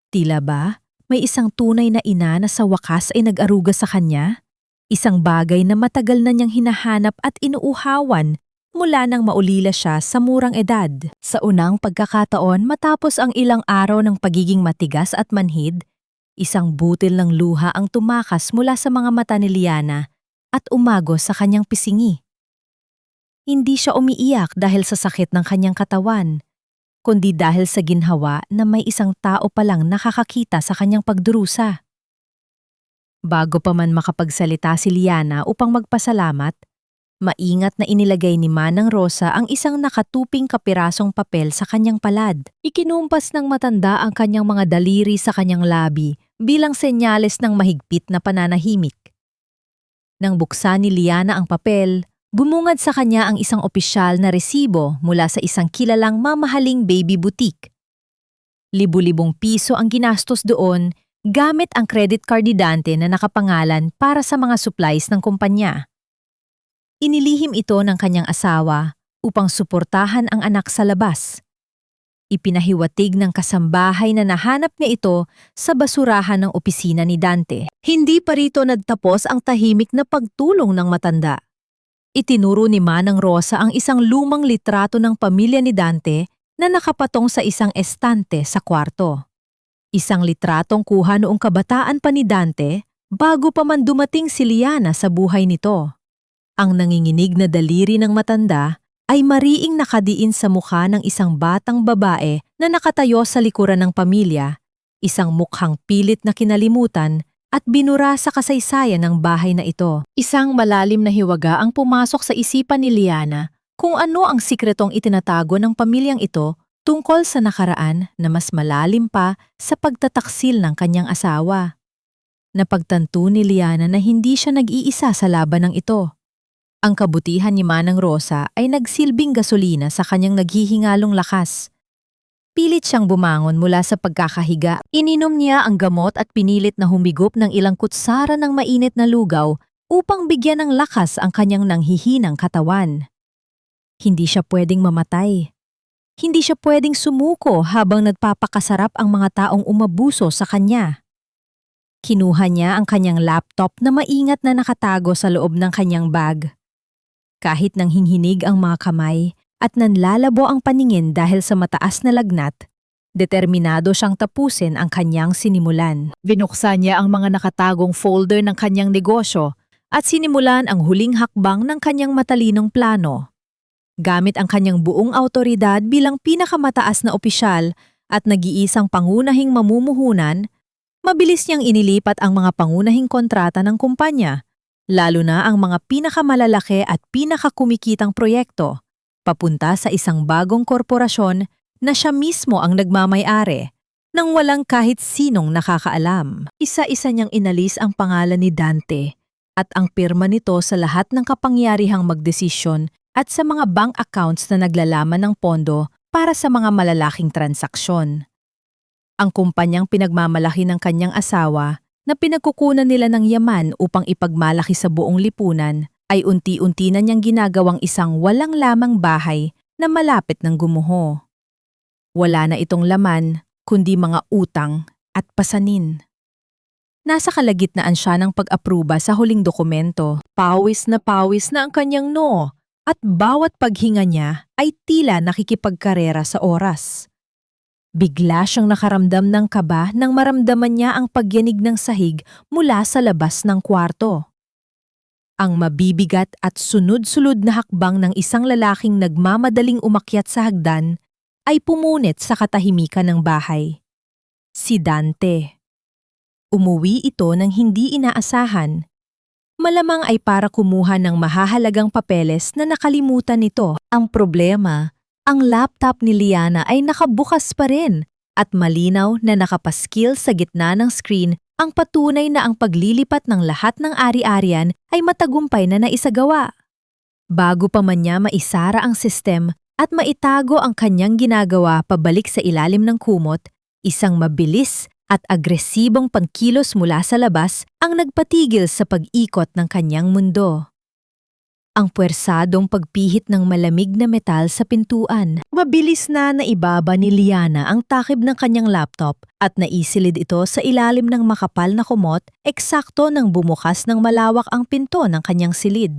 Tila ba, may isang tunay na ina na sa wakas ay nag-aruga sa kanya? Isang bagay na matagal na niyang hinahanap at inuuhawan mula nang maulila siya sa murang edad. Sa unang pagkakataon matapos ang ilang araw ng pagiging matigas at manhid, isang butil ng luha ang tumakas mula sa mga mata ni Liana at umagos sa kanyang pisingi. Hindi siya umiiyak dahil sa sakit ng kanyang katawan, kundi dahil sa ginhawa na may isang tao palang nakakakita sa kanyang pagdurusa. Bago pa man makapagsalita si Liana upang magpasalamat, maingat na inilagay ni Manang Rosa ang isang nakatuping kapirasong papel sa kanyang palad. Ikinumpas ng matanda ang kanyang mga daliri sa kanyang labi bilang senyales ng mahigpit na pananahimik. Nang buksan ni Liana ang papel, bumungad sa kanya ang isang opisyal na resibo mula sa isang kilalang mamahaling baby boutique. Libu-libong piso ang ginastos doon gamit ang credit card ni Dante na nakapangalan para sa mga supplies ng kumpanya. Inilihim ito ng kanyang asawa upang suportahan ang anak sa labas. Ipinahiwatig ng kasambahay na nahanap niya ito sa basurahan ng opisina ni Dante. Hindi pa rito nagtapos ang tahimik na pagtulong ng matanda. Itinuro ni Manang Rosa ang isang lumang litrato ng pamilya ni Dante na nakapatong sa isang estante sa kwarto. Isang litratong kuha noong kabataan pa ni Dante bago pa man dumating si Liana sa buhay nito. Ang nanginginig na daliri ng matanda ay mariing nakadiin sa mukha ng isang batang babae na nakatayo sa likuran ng pamilya, isang mukhang pilit na kinalimutan at binura sa kasaysayan ng bahay na ito. Isang malalim na hiwaga ang pumasok sa isipan ni Liana kung ano ang sikretong itinatago ng pamilyang ito tungkol sa nakaraan na mas malalim pa sa pagtataksil ng kanyang asawa. Napagtanto ni Liana na hindi siya nag-iisa sa labanang ito. Ang kabutihan ni Manang Rosa ay nagsilbing gasolina sa kanyang naghihingalong lakas. Pilit siyang bumangon mula sa pagkakahiga. Ininom niya ang gamot at pinilit na humigop ng ilang kutsara ng mainit na lugaw upang bigyan ng lakas ang kanyang nanghihinang katawan. Hindi siya pwedeng mamatay. Hindi siya pwedeng sumuko habang nagpapakasarap ang mga taong umabuso sa kanya. Kinuha niya ang kanyang laptop na maingat na nakatago sa loob ng kanyang bag. Kahit nang hinghinig ang mga kamay at nanlalabo ang paningin dahil sa mataas na lagnat, determinado siyang tapusin ang kanyang sinimulan. Binuksan niya ang mga nakatagong folder ng kanyang negosyo at sinimulan ang huling hakbang ng kanyang matalinong plano. Gamit ang kanyang buong awtoridad bilang pinakamataas na opisyal at nag-iisang pangunahing mamumuhunan, mabilis niyang inilipat ang mga pangunahing kontrata ng kumpanya, lalo na ang mga pinakamalalaki at pinakakumikitang proyekto, papunta sa isang bagong korporasyon na siya mismo ang nagmamay-ari, nang walang kahit sinong nakakaalam. Isa-isa niyang inalis ang pangalan ni Dante at ang pirma nito sa lahat ng kapangyarihang magdesisyon at sa mga bank accounts na naglalaman ng pondo para sa mga malalaking transaksyon. Ang kumpanyang pinagmamalaki ng kanyang asawa na pinagkukunan nila ng yaman upang ipagmalaki sa buong lipunan ay unti-unti na niyang ginagawang isang walang lamang bahay na malapit ng gumuho. Wala na itong laman kundi mga utang at pasanin. Nasa kalagitnaan siya ng pag-apruba sa huling dokumento. Pawis na ang kanyang noo at bawat paghinga niya ay tila nakikipagkarera sa oras. Bigla siyang nakaramdam ng kaba nang maramdaman niya ang pagyanig ng sahig mula sa labas ng kwarto. Ang mabibigat at sunod-sulod na hakbang ng isang lalaking nagmamadaling umakyat sa hagdan ay pumunit sa katahimikan ng bahay. Si Dante. Umuwi ito nang hindi inaasahan. Malamang ay para kumuha ng mahahalagang papeles na nakalimutan nito. Ang problema, ang laptop ni Liana ay nakabukas pa rin at malinaw na nakapaskil sa gitna ng screen ang patunay na ang paglilipat ng lahat ng ari-arian ay matagumpay na naisagawa. Bago pa man niya maisara ang sistem at maitago ang kanyang ginagawa pabalik sa ilalim ng kumot, isang mabilis at agresibong pagkilos mula sa labas ang nagpatigil sa pag-ikot ng kanyang mundo. ang puwersadong pagpihit ng malamig na metal sa pintuan. Mabilis na naibaba ni Liana ang takip ng kanyang laptop at naisilid ito sa ilalim ng makapal na kumot, eksakto nang bumukas ng malawak ang pinto ng kanyang silid.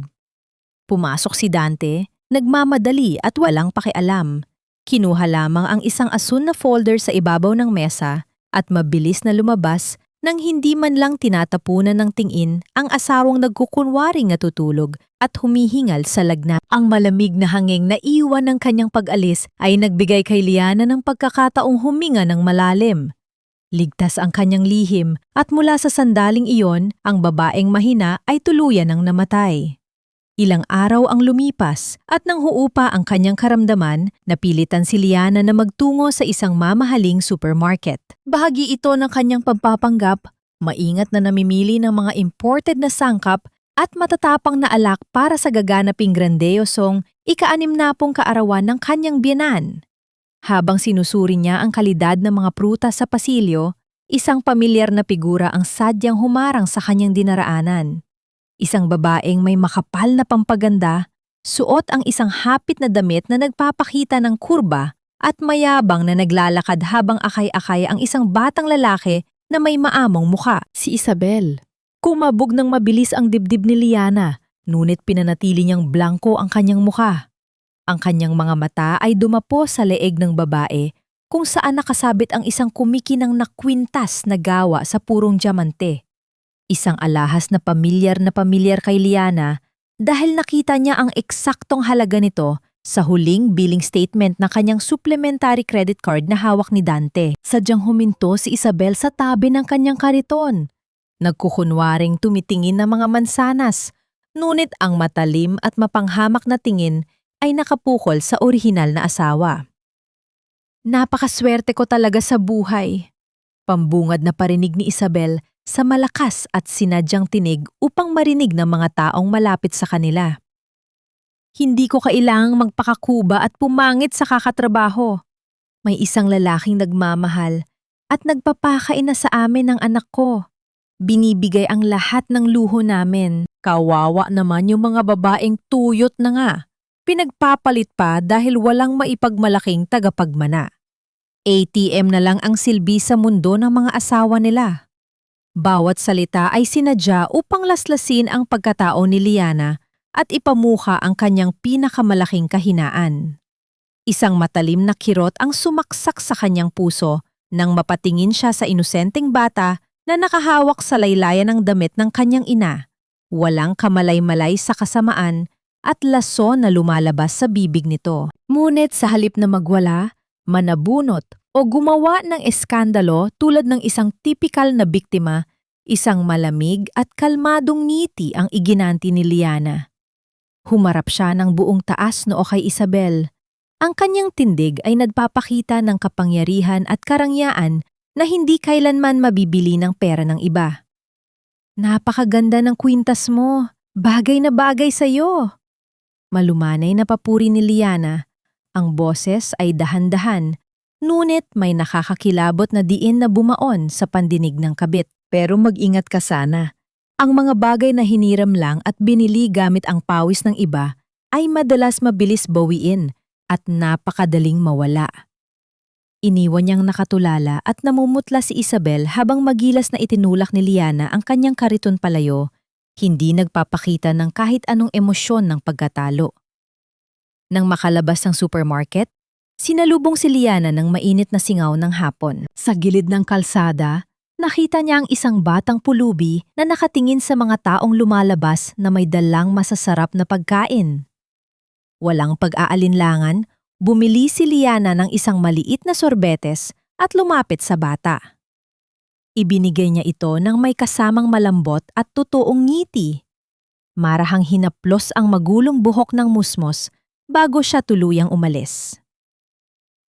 Pumasok si Dante, nagmamadali at walang pakialam. Kinuha lamang ang isang asun na folder sa ibabaw ng mesa at mabilis na lumabas nang hindi man lang tinatapunan ng tingin ang asawang nagkukunwaring natutulog at humihingal sa lagnat. Ang malamig na hanging na iwan ng kanyang pag-alis ay nagbigay kay Liana ng pagkakataong huminga ng malalim. Ligtas ang kanyang lihim at mula sa sandaling iyon, ang babaeng mahina ay tuluyan ng namatay. Ilang araw ang lumipas at nang huupa ang kanyang karamdaman, napilitan si Liana na magtungo sa isang mamahaling supermarket. Bahagi ito ng kanyang pagpapanggap, maingat na namimili ng mga imported na sangkap at matatapang na alak para sa gaganaping grandeyosong ika-60 kaarawan ng kanyang biyenan. Habang sinusuri niya ang kalidad ng mga prutas sa pasilyo, isang pamilyar na figura ang sadyang humarang sa kanyang dinaraanan. Isang babaeng may makapal na pampaganda, suot ang isang hapit na damit na nagpapakita ng kurba at mayabang na naglalakad habang akay-akay ang isang batang lalaki na may maamong muka, si Isabel. Kumabog ng mabilis ang dibdib ni Liana, ngunit pinanatili niyang blanko ang kanyang muka. Ang kanyang mga mata ay dumapo sa leeg ng babae kung saan nakasabit ang isang kumikinang na kwintas na gawa sa purong diamante. Isang alahas na pamilyar kay Liana dahil nakita niya ang eksaktong halaga nito sa huling billing statement na kanyang supplementary credit card na hawak ni Dante. Sadyang huminto si Isabel sa tabi ng kanyang kariton. Nagkukunwaring tumitingin ng mga mansanas, ngunit ang matalim at mapanghamak na tingin ay nakapukol sa orihinal na asawa. Napakaswerte ko talaga sa buhay. Pambungad na parinig ni Isabel sa malakas at sinadyang tinig upang marinig ng mga taong malapit sa kanila. Hindi ko kailangang magpakakuba at pumangit sa kakatrabaho. May isang lalaking nagmamahal at nagpapakain na sa amin ng anak ko. Binibigay ang lahat ng luho namin. Kawawa naman yung mga babaeng tuyot na nga. Pinagpapalit pa dahil walang maipagmalaking tagapagmana. ATM na lang ang silbi sa mundo ng mga asawa nila. Bawat salita ay sinadya upang laslasin ang pagkatao ni Liana at ipamuka ang kanyang pinakamalaking kahinaan. Isang matalim na kirot ang sumaksak sa kanyang puso nang mapatingin siya sa inosenteng bata na nakahawak sa laylayan ng damit ng kanyang ina. Walang kamalay-malay sa kasamaan at laso na lumalabas sa bibig nito. Ngunit sa halip na magwala, manabunot o gumawa ng eskandalo tulad ng isang tipikal na biktima, isang malamig at kalmadong ngiti ang iginanti ni Liana. Humarap siya ng buong taas noo kay Isabel. Ang kanyang tindig ay nagpapakita ng kapangyarihan at karangyaan na hindi kailanman mabibili ng pera ng iba. Napakaganda ng kwintas mo. Bagay na bagay sa'yo. Malumanay na papuri ni Liana. Ang boses ay dahan-dahan, ngunit may nakakakilabot na diin na bumaon sa pandinig ng kabit. Pero mag-ingat ka sana. Ang mga bagay na hiniram lang at binili gamit ang pawis ng iba ay madalas mabilis bawiin at napakadaling mawala. Iniwan niyang nakatulala at namumutla si Isabel habang magilas na itinulak ni Liana ang kanyang kariton palayo, hindi nagpapakita ng kahit anong emosyon ng pagkatalo. Nang makalabas ng supermarket, sinalubong si Liana ng mainit na singaw ng hapon. Sa gilid ng kalsada, nakita niya ang isang batang pulubi na nakatingin sa mga taong lumalabas na may dalang masasarap na pagkain. Walang pag-aalinlangan, bumili si Liana ng isang maliit na sorbetes at lumapit sa bata. Ibinigay niya ito ng may kasamang malambot at totoong ngiti. Marahang hinaplos ang magulong buhok ng musmos bago siya tuluyang umalis.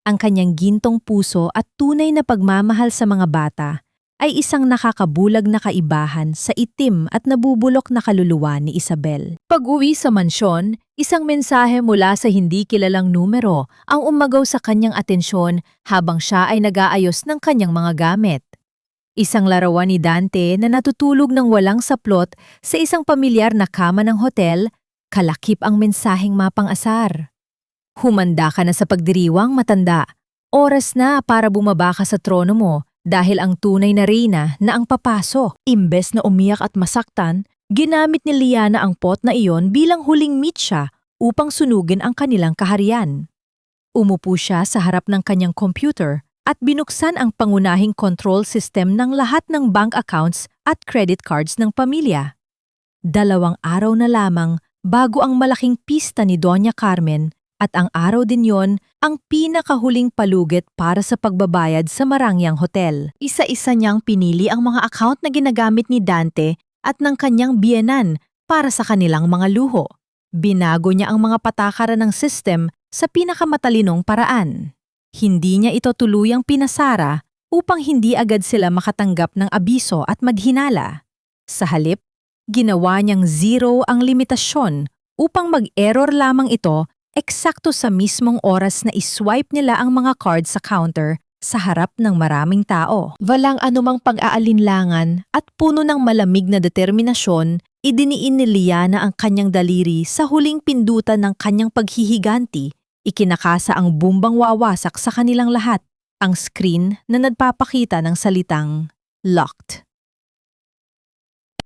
Ang kanyang gintong puso at tunay na pagmamahal sa mga bata ay isang nakakabulag na kaibahan sa itim at nabubulok na kaluluwa ni Isabel. Pag-uwi sa mansyon, isang mensahe mula sa hindi kilalang numero ang umagaw sa kanyang atensyon habang siya ay nag-aayos ng kanyang mga gamit. Isang larawan ni Dante na natutulog ng walang saplot sa isang pamilyar na kama ng hotel Kalakip ang mensaheng mapang-asar. Humanda ka na sa pagdiriwang, matanda. Oras na para bumaba ka sa trono mo dahil ang tunay na reyna na ang papasok. Imbes na umiyak at masaktan, ginamit ni Lyanna ang pot na iyon bilang huling mitsa upang sunugin ang kanilang kaharian. Umupo siya sa harap ng kanyang computer at binuksan ang pangunahing control system ng lahat ng bank accounts at credit cards ng pamilya. 2 araw na lamang bago ang malaking pista ni Doña Carmen at ang araw din yon ang pinakahuling palugit para sa pagbabayad sa Marangyang Hotel. Isa-isa niyang pinili ang mga account na ginagamit ni Dante at ng kanyang biyenan para sa kanilang mga luho. Binago niya ang mga patakaran ng system sa pinakamatalinong paraan. Hindi niya ito tuluyang pinasara upang hindi agad sila makatanggap ng abiso at maghinala. Sa halip, ginawa niyang 0 ang limitasyon upang mag-error lamang ito eksakto sa mismong oras na iswipe nila ang mga card sa counter sa harap ng maraming tao. Walang anumang pag-aalinlangan at puno ng malamig na determinasyon, idiniin ni Lyanna ang kanyang daliri sa huling pindutan ng kanyang paghihiganti. Ikinakasa ang bumbang wawasak sa kanilang lahat, ang screen na nagpapakita ng salitang locked.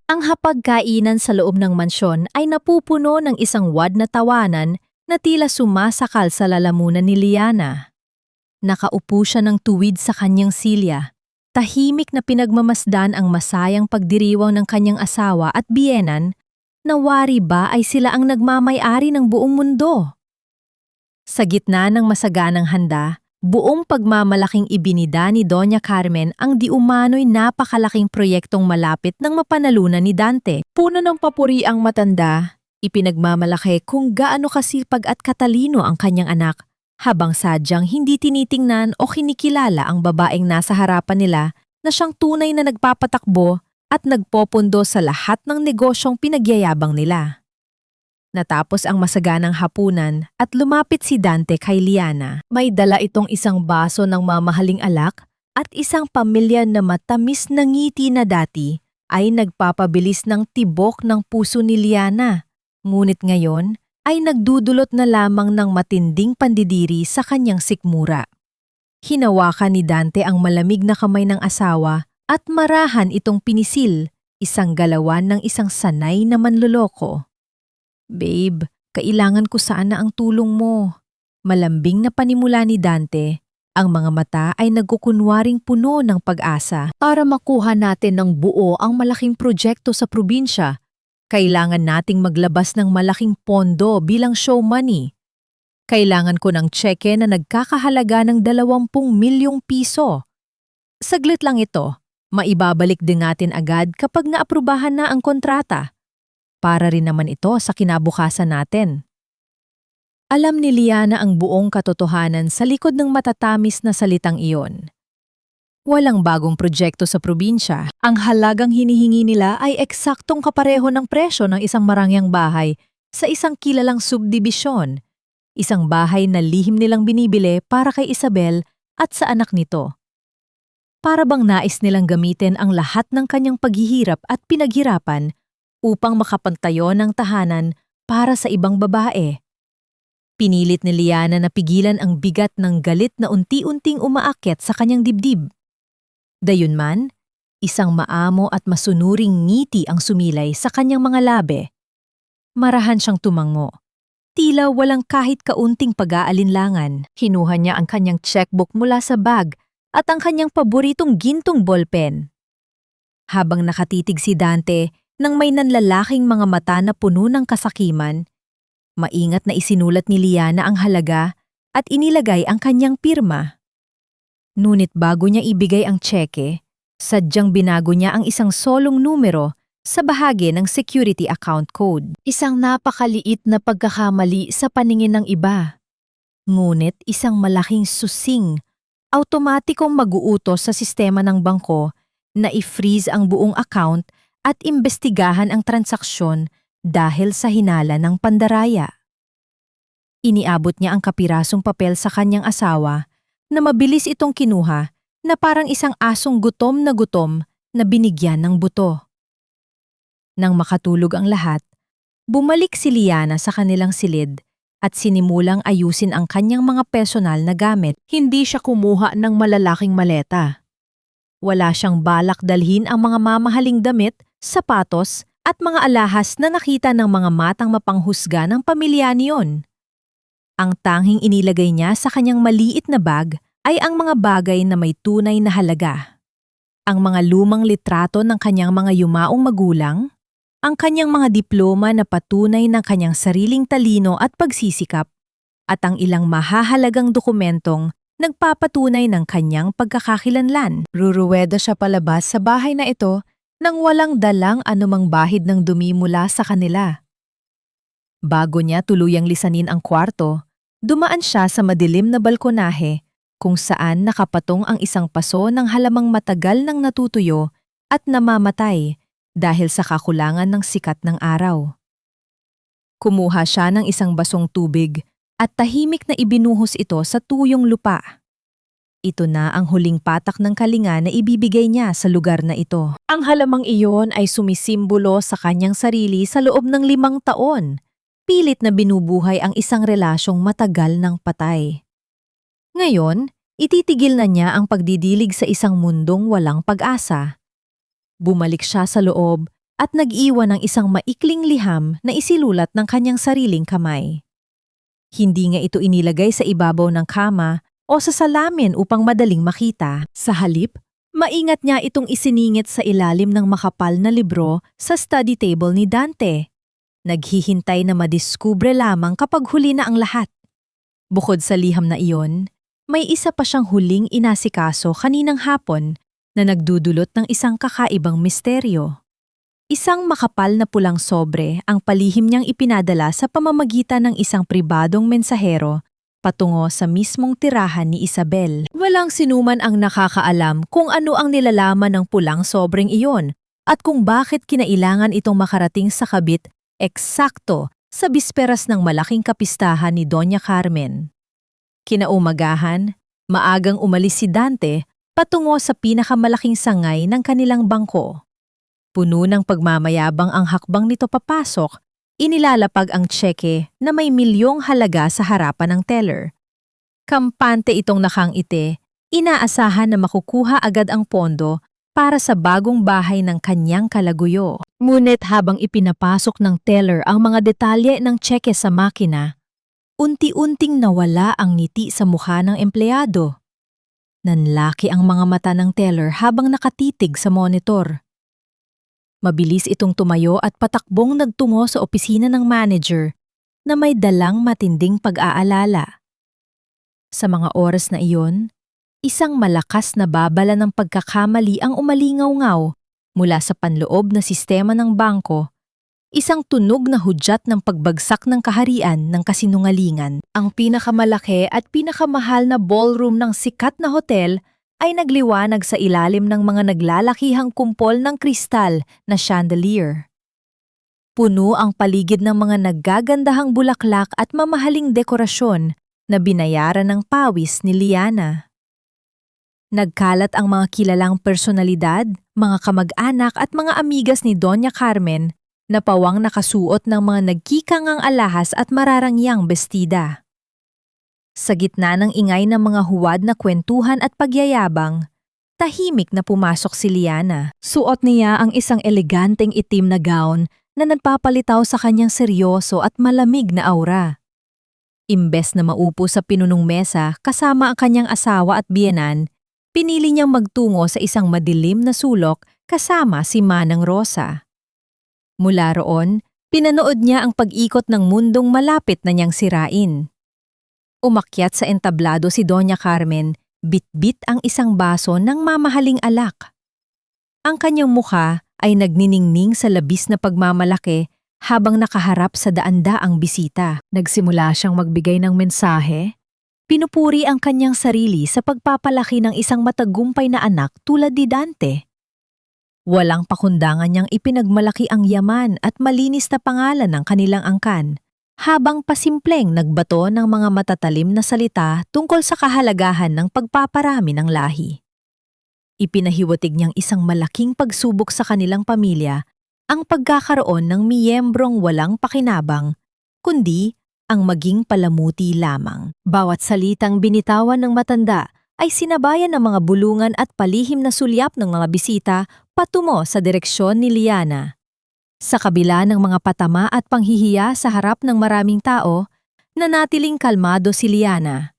Ang hapagkainan sa loob ng mansyon ay napupuno ng isang wad na tawanan na tila sumasakal sa lalamunan ni Lyanna. Nakaupo siya ng tuwid sa kanyang silya, tahimik na pinagmamasdan ang masayang pagdiriwang ng kanyang asawa at biyenan na wari ba ay sila ang nagmamay-ari ng buong mundo. Sa gitna ng masaganang handa, buong pagmamalaking ibinida ni Doña Carmen ang di umano'y napakalaking proyektong malapit ng mapanalunan ni Dante. Puno ng papuri ang matanda, ipinagmamalaki kung gaano kasipag at katalino ang kanyang anak, habang sadyang hindi tinitingnan o kinikilala ang babaeng nasa harapan nila na siyang tunay na nagpapatakbo at nagpopondo sa lahat ng negosyong pinagyayabang nila. Natapos ang masaganang hapunan at lumapit si Dante kay Lyanna. May dala itong isang baso ng mamahaling alak at isang pamilya na matamis na ngiti na dati ay nagpapabilis ng tibok ng puso ni Lyanna. Ngunit ngayon ay nagdudulot na lamang ng matinding pandidiri sa kanyang sikmura. Hinawakan ni Dante ang malamig na kamay ng asawa at marahan itong pinisil, isang galawan ng isang sanay na manloloko. "Babe, kailangan ko sana ang tulong mo." Malambing na panimula ni Dante, ang mga mata ay nagkukunwaring puno ng pag-asa. Para makuha natin ng buo ang malaking proyekto sa probinsya, kailangan nating maglabas ng malaking pondo bilang show money. Kailangan ko ng tseke na nagkakahalaga ng 20 milyong piso. Saglit lang ito, maibabalik din natin agad kapag naaprubahan na ang kontrata. Para rin naman ito sa kinabukasan natin. Alam ni Lyanna ang buong katotohanan sa likod ng matatamis na salitang iyon. Walang bagong proyekto sa probinsya. Ang halagang hinihingi nila ay eksaktong kapareho ng presyo ng isang marangyang bahay sa isang kilalang subdibisyon. Isang bahay na lihim nilang binibili para kay Isabel at sa anak nito. Para bang nais nilang gamitin ang lahat ng kanyang paghihirap at pinaghirapan upang makapantayo ng tahanan para sa ibang babae. Pinilit ni Lyanna na pigilan ang bigat ng galit na unti-unting umaakyat sa kanyang dibdib. Dayunman, isang maamo at masunuring ngiti ang sumilay sa kanyang mga labi. Marahan siyang tumango. Tila walang kahit kaunting pag-aalinlangan. Kinuha niya ang kanyang checkbook mula sa bag at ang kanyang paboritong gintong ballpen. Habang nakatitig si Dante nang may nanlalaking mga mata na puno ng kasakiman, maingat na isinulat ni Lyanna ang halaga at inilagay ang kanyang pirma. Ngunit bago niya ibigay ang tseke, sadyang binago niya ang isang solong numero sa bahagi ng security account code. Isang napakaliit na pagkakamali sa paningin ng iba. Ngunit isang malaking susing, automatikong mag-uutos sa sistema ng bangko na i-freeze ang buong account at imbestigahan ang transaksyon dahil sa hinala ng pandaraya. Iniabot niya ang kapirasong papel sa kanyang asawa na mabilis itong kinuha na parang isang asong gutom na binigyan ng buto. Nang makatulog ang lahat, Bumalik si Liana sa kanilang silid at sinimulang ayusin ang kanyang mga personal na gamit. Hindi siya kumuha ng malalaking maleta. Wala siyang balak dalhin ang mga mamahaling damit, sapatos at mga alahas na nakita ng mga matang mapanghusga ng pamilya niyon. Ang tanging inilagay niya sa kanyang maliit na bag ay ang mga bagay na may tunay na halaga. Ang mga lumang litrato ng kanyang mga yumaong magulang, ang kanyang mga diploma na patunay ng kanyang sariling talino at pagsisikap, at ang ilang mahahalagang dokumentong nagpapatunay ng kanyang pagkakakilanlan. Ruruweda siya palabas sa bahay na ito nang walang dalang anumang bahid ng dumi mula sa kanila. Bago niya tuluyang lisanin ang kwarto, dumaan siya sa madilim na balkonahe kung saan nakapatong ang isang paso ng halamang matagal nang natutuyo at namamatay dahil sa kakulangan ng sikat ng araw. Kumuha siya ng isang basong tubig at tahimik na ibinuhos ito sa tuyong lupa. Ito na ang huling patak ng kalinga na ibibigay niya sa lugar na ito. Ang halamang iyon ay sumisimbolo sa kanyang sarili sa loob ng 5 taon. Pilit na binubuhay ang isang relasyong matagal ng patay. Ngayon, ititigil na niya ang pagdidilig sa isang mundong walang pag-asa. Bumalik siya sa loob at nag-iwan ng isang maikling liham na isilulat ng kanyang sariling kamay. Hindi nga ito inilagay sa ibabaw ng kama o sa salamin upang madaling makita. Sa halip, maingat niya itong isiningit sa ilalim ng makapal na libro sa study table ni Dante. Naghihintay na madiskubre lamang kapag huli na ang lahat. Bukod sa liham na iyon, may isa pa siyang huling inasikaso kaninang hapon na nagdudulot ng isang kakaibang misteryo. Isang makapal na pulang sobre ang palihim niyang ipinadala sa pamamagitan ng isang pribadong mensahero patungo sa mismong tirahan ni Isabel. Walang sinuman ang nakakaalam kung ano ang nilalaman ng pulang sobreng iyon at kung bakit kinailangan itong makarating sa kabit eksakto sa bisperas ng malaking kapistahan ni Doña Carmen. Kinaumagahan, maagang umalis si Dante patungo sa pinakamalaking sangay ng kanilang bangko. Puno ng pagmamayabang ang hakbang nito papasok, inilalapag ang tseke na may milyong halaga sa harapan ng teller. Kampante itong nakangiti, inaasahan na makukuha agad ang pondo para sa bagong bahay ng kanyang kalaguyo. Ngunit habang ipinapasok ng teller ang mga detalye ng tseke sa makina, unti-unting nawala ang ngiti sa mukha ng empleyado. Nanlaki ang mga mata ng teller habang nakatitig sa monitor. Mabilis itong tumayo at patakbong nagtungo sa opisina ng manager na may dalang matinding pag-aalala. Sa mga oras na iyon, isang malakas na babala ng pagkakamali ang umalingaw-ngaw mula sa panloob na sistema ng bangko, isang tunog na hudyat ng pagbagsak ng kaharian ng kasinungalingan. Ang pinakamalaki at pinakamahal na ballroom ng sikat na hotel ay nagliwanag sa ilalim ng mga naglalakihang kumpol ng kristal na chandelier. Puno ang paligid ng mga naggagandahang bulaklak at mamahaling dekorasyon na binayaran ng pawis ni Liana. Nagkalat ang mga kilalang personalidad, mga kamag-anak at mga amigas ni Doña Carmen na pawang nakasuot ng mga nagkikangang alahas at mararangyang bestida. Sa gitna ng ingay ng mga huwad na kwentuhan at pagyayabang, tahimik na pumasok si Liana. Suot niya ang isang eleganteng itim na gown na nagpapalitaw sa kanyang seryoso at malamig na aura. Imbes na maupo sa pinunong mesa kasama ang kanyang asawa at biyenan, pinili niyang magtungo sa isang madilim na sulok kasama si Manang Rosa. Mula roon, pinanood niya ang pag-ikot ng mundong malapit na niyang sirain. Umakyat sa entablado si Doña Carmen, bit-bit ang isang baso ng mamahaling alak. Ang kanyang mukha ay nagniningning sa labis na pagmamalaki habang nakaharap sa daan-daang bisita. Nagsimula siyang magbigay ng mensahe. Pinupuri ang kanyang sarili sa pagpapalaki ng isang matagumpay na anak tulad ni Dante. Walang pakundangan niyang ipinagmalaki ang yaman at malinis na pangalan ng kanilang angkan, habang pasimpleng nagbato ng mga matatalim na salita tungkol sa kahalagahan ng pagpaparami ng lahi. Ipinahiwatig niyang isang malaking pagsubok sa kanilang pamilya ang pagkakaroon ng miyembrong walang pakinabang, kundi ang maging palamuti lamang. Bawat salitang binitawan ng matanda ay sinabayan ng mga bulungan at palihim na sulyap ng mga bisita patungo sa direksyon ni Liana. Sa kabila ng mga patama at panghihiya sa harap ng maraming tao, nanatiling kalmado si Liana.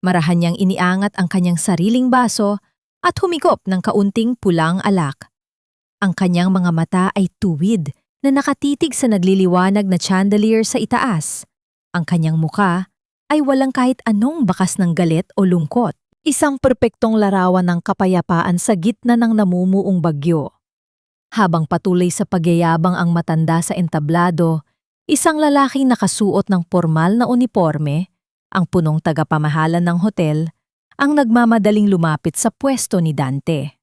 Marahan niyang iniangat ang kanyang sariling baso at humigop ng kaunting pulang alak. Ang kanyang mga mata ay tuwid na nakatitig sa nagliliwanag na chandelier sa itaas. Ang kanyang muka ay walang kahit anong bakas ng galit o lungkot. Isang perpektong larawan ng kapayapaan sa gitna ng namumuong bagyo. Habang patuloy sa pagyayabang ang matanda sa entablado, isang lalaking nakasuot ng pormal na uniporme, ang punong tagapamahalan ng hotel, ang nagmamadaling lumapit sa pwesto ni Dante.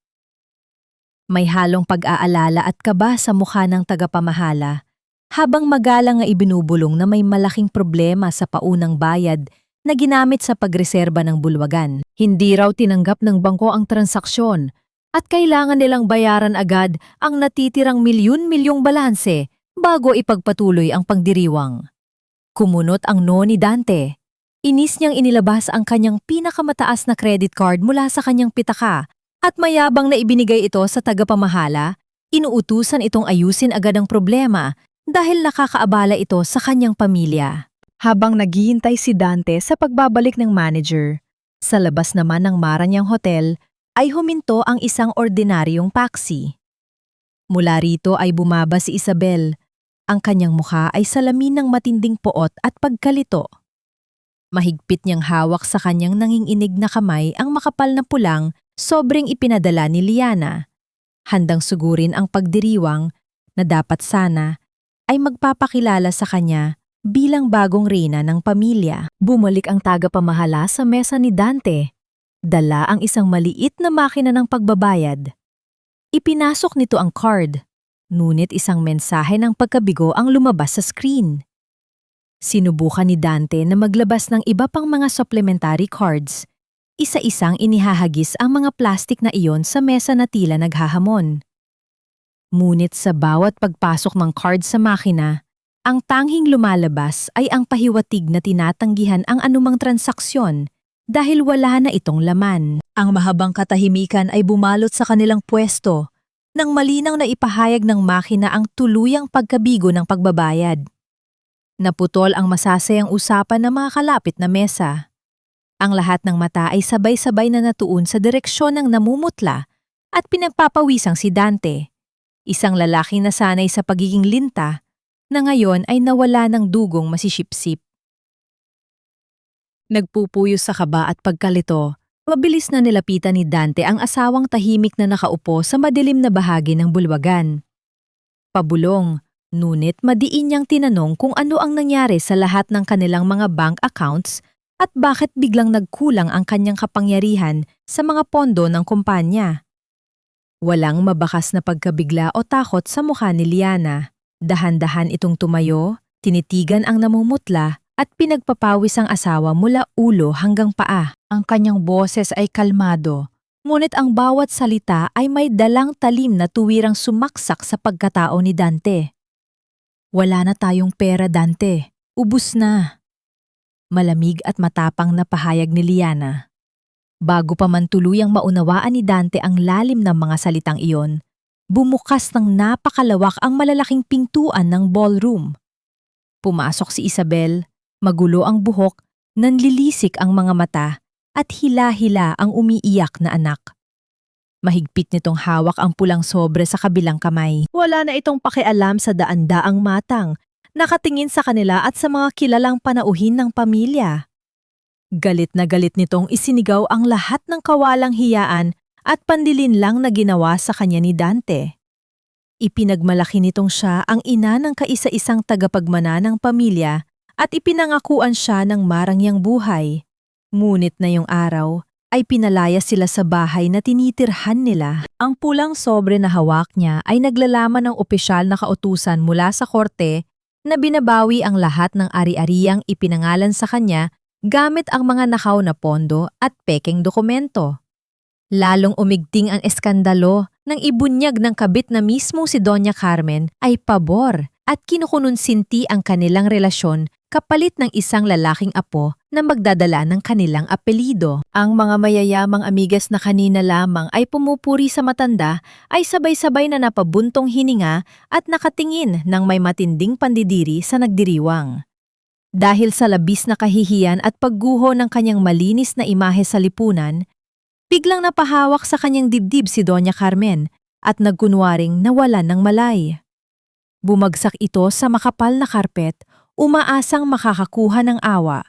May halong pag-aalala at kaba sa mukha ng tagapamahala, habang magalang nga ibinubulong na may malaking problema sa paunang bayad na ginamit sa pagreserba ng bulwagan. Hindi raw tinanggap ng bangko ang transaksyon at kailangan nilang bayaran agad ang natitirang milyon-milyong balanse bago ipagpatuloy ang pagdiriwang. Kumunot ang no ni Dante. Inis niyang inilabas ang kanyang pinakamataas na credit card mula sa kanyang pitaka at mayabang na ibinigay ito sa tagapamahala, inuutusan itong ayusin agad ang problema dahil nakakaabala ito sa kanyang pamilya. Habang naghihintay si Dante sa pagbabalik ng manager, sa labas naman ng Maranyang Hotel ay huminto ang isang ordinaryong taxi. Mula rito ay bumaba si Isabel. Ang kanyang mukha ay salamin ng matinding poot at pagkalito. Mahigpit niyang hawak sa kanyang nanginginig na kamay ang makapal na pulang sobrang ipinadala ni Liana. Handang sugurin ang pagdiriwang na dapat sana ay magpapakilala sa kanya bilang bagong reyna ng pamilya. Bumalik ang tagapamahala sa mesa ni Dante. Dala ang isang maliit na makina ng pagbabayad. Ipinasok nito ang card, ngunit isang mensahe ng pagkabigo ang lumabas sa screen. Sinubukan ni Dante na maglabas ng iba pang mga supplementary cards. Isa-isang inihahagis ang mga plastik na iyon sa mesa na tila naghahamon. Ngunit sa bawat pagpasok ng card sa makina, ang tanging lumalabas ay ang pahiwatig na tinatanggihan ang anumang transaksyon dahil wala na itong laman. Ang mahabang katahimikan ay bumalot sa kanilang pwesto nang malinaw na ipahayag ng makina ang tuluyang pagkabigo ng pagbabayad. Naputol ang masasayang usapan ng mga kalapit na mesa. Ang lahat ng mata ay sabay-sabay na natuon sa direksyon ng namumutla at pinagpapawisang si Dante, isang lalaking nasanay sa pagiging linta na ngayon ay nawala ng dugong masisipsip. Nagpupuyo sa kaba at pagkalito, mabilis na nilapitan ni Dante ang asawang tahimik na nakaupo sa madilim na bahagi ng bulwagan. Pabulong, ngunit madiin niyang tinanong kung ano ang nangyari sa lahat ng kanilang mga bank accounts at bakit biglang nagkulang ang kanyang kapangyarihan sa mga pondo ng kumpanya. Walang mabakas na pagkabigla o takot sa mukha ni Liana. Dahan-dahan itong tumayo, tinitigan ang namumutla at pinagpapawis ang asawa mula ulo hanggang paa. Ang kanyang boses ay kalmado, ngunit ang bawat salita ay may dalang talim na tuwirang sumaksak sa pagkatao ni Dante. Wala na tayong pera, Dante. Ubus na. Malamig at matapang na pahayag ni Liana. Bago pa man tuluyang maunawaan ni Dante ang lalim ng mga salitang iyon, bumukas ng napakalawak ang malalaking pintuan ng ballroom. Pumasok si Isabel, magulo ang buhok, nanlilisik ang mga mata at hila-hila ang umiiyak na anak. Mahigpit nitong hawak ang pulang sobre sa kabilang kamay. Wala na itong pakialam sa daan-daang matang, nakatingin sa kanila at sa mga kilalang panauhin ng pamilya. Galit na galit nitong isinigaw ang lahat ng kawalang hiyaan at pandilinlang na ginawa sa kanya ni Dante. Ipinagmalaki nitong siya ang ina ng kaisa-isang tagapagmana ng pamilya at ipinangakuan siya ng marangyang buhay. Ngunit na yung araw ay pinalaya sila sa bahay na tinitirhan nila. Ang pulang sobre na hawak niya ay naglalaman ng opisyal na kautusan mula sa korte na binabawi ang lahat ng ari-ariang ipinangalan sa kanya gamit ang mga nakaw na pondo at pekeng dokumento. Lalong umigting ang eskandalo nang ibunyag ng kabit na mismo si Doña Carmen ay pabor at kinukununsinti ang kanilang relasyon kapalit ng isang lalaking apo na magdadala ng kanilang apelido. Ang mga mayayamang amigas na kanina lamang ay pumupuri sa matanda ay sabay-sabay na napabuntong hininga at nakatingin ng may matinding pandidiri sa nagdiriwang. Dahil sa labis na kahihiyan at pagguho ng kanyang malinis na imahe sa lipunan, biglang napahawak sa kanyang dibdib si Doña Carmen at nagkunwaring nawalan ng malay. Bumagsak ito sa makapal na karpet, umaasang makakakuha ng awa.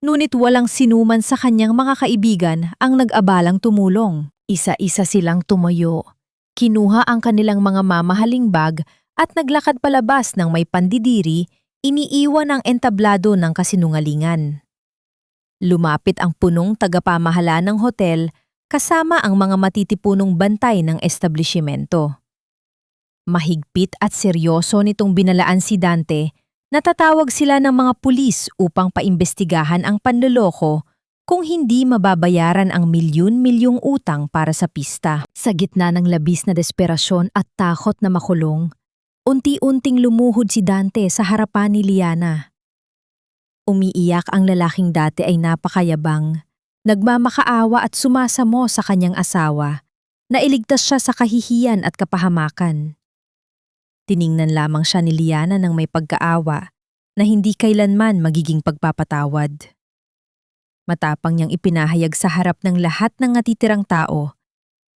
Ngunit walang sinuman sa kanyang mga kaibigan ang nag-abalang tumulong. Isa-isa silang tumayo. Kinuha ang kanilang mga mamahaling bag at naglakad palabas ng may pandidiri, iniiwan ang entablado ng kasinungalingan. Lumapit ang punong tagapamahala ng hotel kasama ang mga matitipunong bantay ng establishmento. Mahigpit at seryoso nitong binalaan si Dante. Natatawag sila ng mga pulis upang paimbestigahan ang panloloko kung hindi mababayaran ang milyon-milyong utang para sa pista. Sa gitna ng labis na desperasyon at takot na makulong, unti-unting lumuhod si Dante sa harapan ni Liana. Umiiyak ang lalaking dati ay napakayabang, nagmamakaawa at sumasamo sa kanyang asawa, na iligtas siya sa kahihiyan at kapahamakan. Tiningnan lamang siya ni Liana ng may pagkaawa na hindi kailanman magiging pagpapatawad. Matapang niyang ipinahayag sa harap ng lahat ng natitirang tao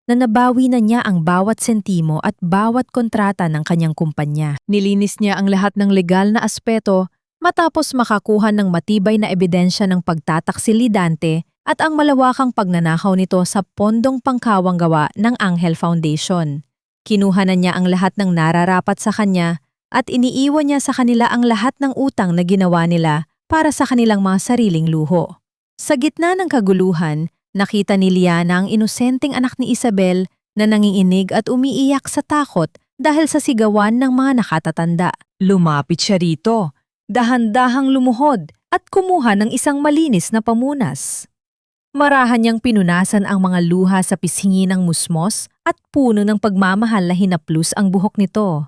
na nabawi na niya ang bawat sentimo at bawat kontrata ng kanyang kumpanya. Nilinis niya ang lahat ng legal na aspeto matapos makakuha ng matibay na ebidensya ng pagtataksil ni Dante at ang malawakang pagnanakaw nito sa pondong pangkawang gawa ng Angel Foundation. Kinuha na niya ang lahat ng nararapat sa kanya at iniiwan niya sa kanila ang lahat ng utang na ginawa nila para sa kanilang mga sariling luho. Sa gitna ng kaguluhan, nakita ni Liana ang inosenteng anak ni Isabel na nanginginig at umiiyak sa takot dahil sa sigawan ng mga nakatatanda. Lumapit siya rito, dahan-dahang lumuhod at kumuha ng isang malinis na pamunas. Marahan niyang pinunasan ang mga luha sa pisngi ng musmos at puno ng pagmamahal na hinaplos ang buhok nito.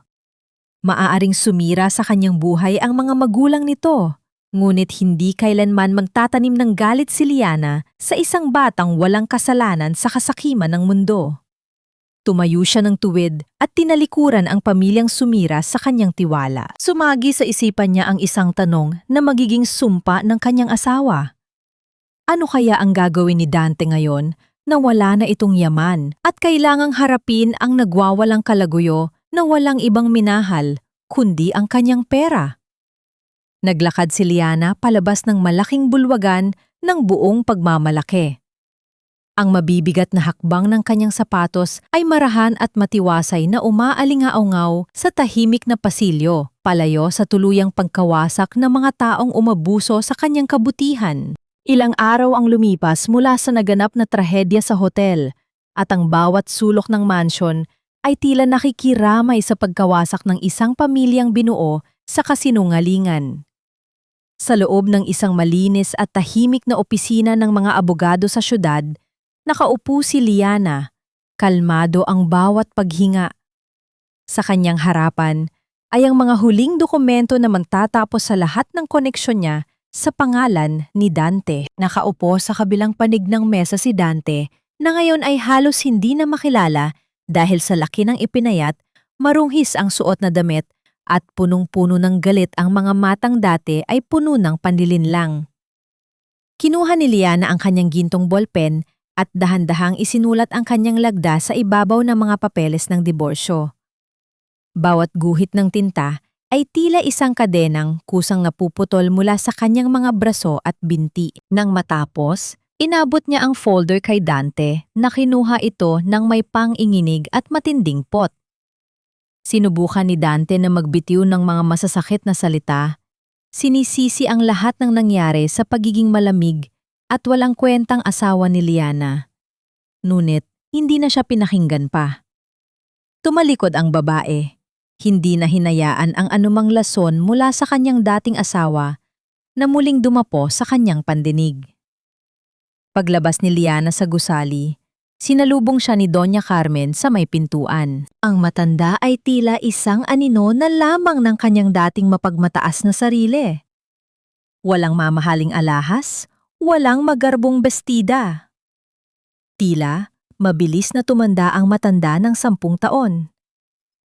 Maaaring sumira sa kanyang buhay ang mga magulang nito, ngunit hindi kailanman magtatanim ng galit si Liana sa isang batang walang kasalanan sa kasakiman ng mundo. Tumayo siya ng tuwid at tinalikuran ang pamilyang sumira sa kanyang tiwala. Sumagi sa isipan niya ang isang tanong na magiging sumpa ng kanyang asawa. Ano kaya ang gagawin ni Dante ngayon na wala na itong yaman at kailangang harapin ang nagwawalang kalaguyo na walang ibang minahal kundi ang kanyang pera? Naglakad si Liana palabas ng malaking bulwagan ng buong pagmamalaki. Ang mabibigat na hakbang ng kanyang sapatos ay marahan at matiwasay na umaalingaungaw sa tahimik na pasilyo, palayo sa tuluyang pagkawasak ng mga taong umabuso sa kanyang kabutihan. Ilang araw ang lumipas mula sa naganap na trahedya sa hotel at ang bawat sulok ng mansyon ay tila nakikiramay sa pagkawasak ng isang pamilyang binuo sa kasinungalingan. Sa loob ng isang malinis at tahimik na opisina ng mga abogado sa syudad, nakaupo si Liana, kalmado ang bawat paghinga. Sa kanyang harapan ay ang mga huling dokumento na magtatapos sa lahat ng koneksyon niya sa pangalan ni Dante. Nakaupo sa kabilang panig ng mesa si Dante na ngayon ay halos hindi na makilala dahil sa laki ng ipinayat, marunghis ang suot na damit at punong-puno ng galit ang mga matang dati ay puno ng panlilinlang. Kinuha ni Liana ang kanyang gintong bolpen at dahan-dahang isinulat ang kanyang lagda sa ibabaw ng mga papeles ng diborsyo. Bawat guhit ng tinta ay tila isang kadenang kusang napuputol mula sa kanyang mga braso at binti. Nang matapos, inabot niya ang folder kay Dante na kinuha ito ng may pang-inginig at matinding pot. Sinubukan ni Dante na magbitiw ng mga masasakit na salita. Sinisisi ang lahat ng nangyari sa pagiging malamig at walang kwentang asawa ni Liana. Ngunit, hindi na siya pinakinggan pa. Tumalikod ang babae. Hindi na hinayaan ang anumang lason mula sa kanyang dating asawa na muling dumapo sa kanyang pandinig. Paglabas ni Liana sa gusali, Sinalubong siya ni Doña Carmen sa may pintuan. Ang matanda ay tila isang anino na lamang ng kanyang dating mapagmataas na sarili. Walang mamahaling alahas, walang magarbong bestida. Tila, mabilis na tumanda ang matanda ng 10 taon.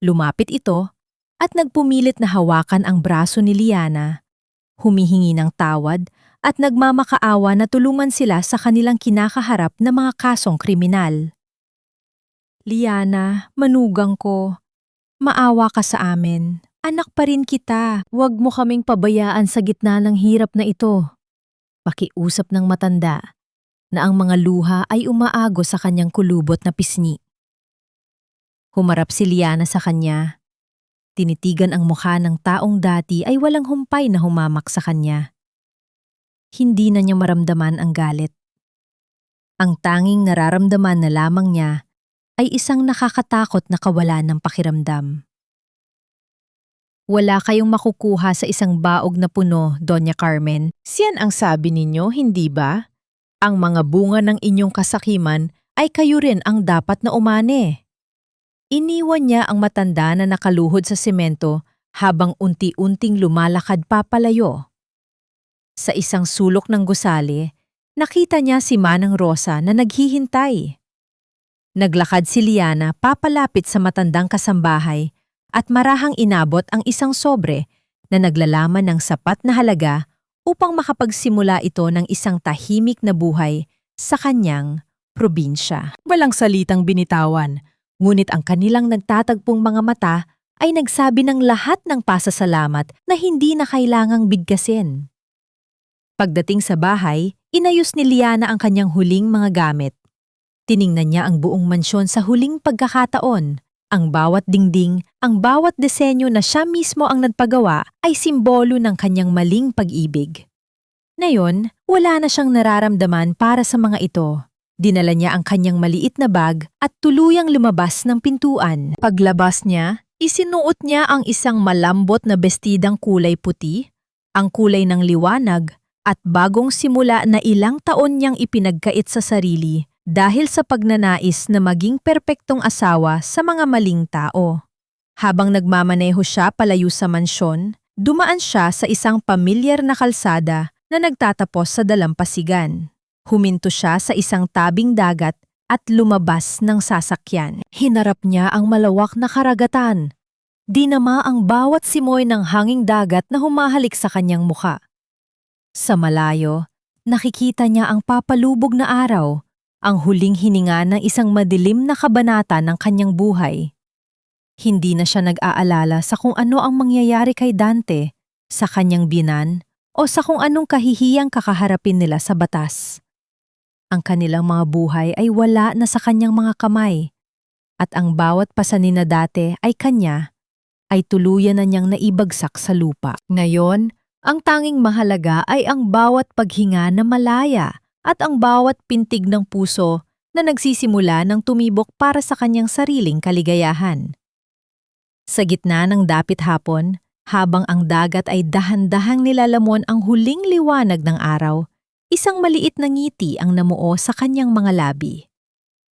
Lumapit ito at nagpumilit na hawakan ang braso ni Liana, humihingi ng tawad at nagmamakaawa na tulungan sila sa kanilang kinakaharap na mga kasong kriminal. Liana, manugang ko, maawa ka sa amin. Anak pa rin kita, huwag mo kaming pabayaan sa gitna ng hirap na ito. Pakiusap ng matanda na ang mga luha ay umaago sa kanyang kulubot na pisngi. Humarap si Liana sa kanya. Tinitigan ang mukha ng taong dati ay walang humpay na humamak sa kanya. Hindi na niya maramdaman ang galit. Ang tanging nararamdaman na lamang niya ay isang nakakatakot na kawalan ng pakiramdam. Wala kayong makukuha sa isang baog na puno, Doña Carmen. Siyan ang sabi ninyo, hindi ba? Ang mga bunga ng inyong kasakiman ay kayo rin ang dapat na umani. Iniwan niya ang matanda na nakaluhod sa semento habang unti-unting lumalakad papalayo. Sa isang sulok ng gusali, nakita niya si Manang Rosa na naghihintay. Naglakad si Liana papalapit sa matandang kasambahay at marahang inabot ang isang sobre na naglalaman ng sapat na halaga upang makapagsimula ito ng isang tahimik na buhay sa kanyang probinsya. Walang salitang binitawan, ngunit ang kanilang nagtatagpong mga mata ay nagsabi ng lahat ng pasasalamat na hindi na kailangang bigkasin. Pagdating sa bahay, inayos ni Liana ang kanyang huling mga gamit. Tiningnan niya ang buong mansyon sa huling pagkakataon. Ang bawat dingding, ang bawat disenyo na siya mismo ang nagpagawa ay simbolo ng kanyang maling pag-ibig. Ngayon, wala na siyang nararamdaman para sa mga ito. Dinala niya ang kanyang maliit na bag at tuluyang lumabas ng pintuan. Paglabas niya, isinuot niya ang isang malambot na bestidang kulay puti, ang kulay ng liwanag, at bagong simula na ilang taon niyang ipinagkait sa sarili dahil sa pagnanais na maging perpektong asawa sa mga maling tao. Habang nagmamaneho siya palayo sa mansyon, dumaan siya sa isang pamilyar na kalsada na nagtatapos sa dalampasigan. Huminto siya sa isang tabing dagat at lumabas ng sasakyan. Hinarap niya ang malawak na karagatan. Dinama ang bawat simoy ng hanging dagat na humahalik sa kanyang mukha. Sa malayo, nakikita niya ang papalubog na araw, ang huling hininga ng isang madilim na kabanata ng kanyang buhay. Hindi na siya nag-aalala sa kung ano ang mangyayari kay Dante, sa kanyang binan, o sa kung anong kahihiyang kakaharapin nila sa batas. Ang kanilang mga buhay ay wala na sa kanyang mga kamay, at ang bawat pasanin na dati ay kanya, ay tuluyan na niyang naibagsak sa lupa. Ngayon, ang tanging mahalaga ay ang bawat paghinga na malaya at ang bawat pintig ng puso na nagsisimula ng tumibok para sa kanyang sariling kaligayahan. Sa gitna ng dapit hapon, habang ang dagat ay dahan-dahang nilalamon ang huling liwanag ng araw, isang maliit na ngiti ang namuo sa kanyang mga labi.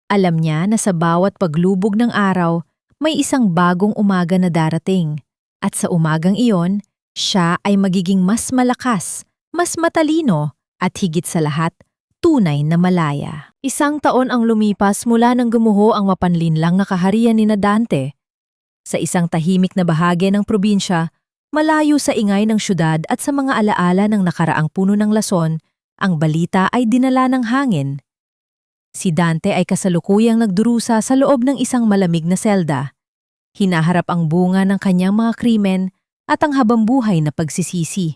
Alam niya na sa bawat paglubog ng araw, may isang bagong umaga na darating, at sa umagang iyon, siya ay magiging mas malakas, mas matalino, at higit sa lahat, tunay na malaya. 1 taon ang lumipas mula nang gumuho ang mapanlinlang na kaharian ni Dante. Sa isang tahimik na bahagi ng probinsya, malayo sa ingay ng syudad at sa mga alaala ng nakaraang puno ng lason, ang balita ay dinala ng hangin. Si Dante ay kasalukuyang nagdurusa sa loob ng isang malamig na selda. Hinaharap ang bunga ng kanyang mga krimen at ang habambuhay na pagsisisi.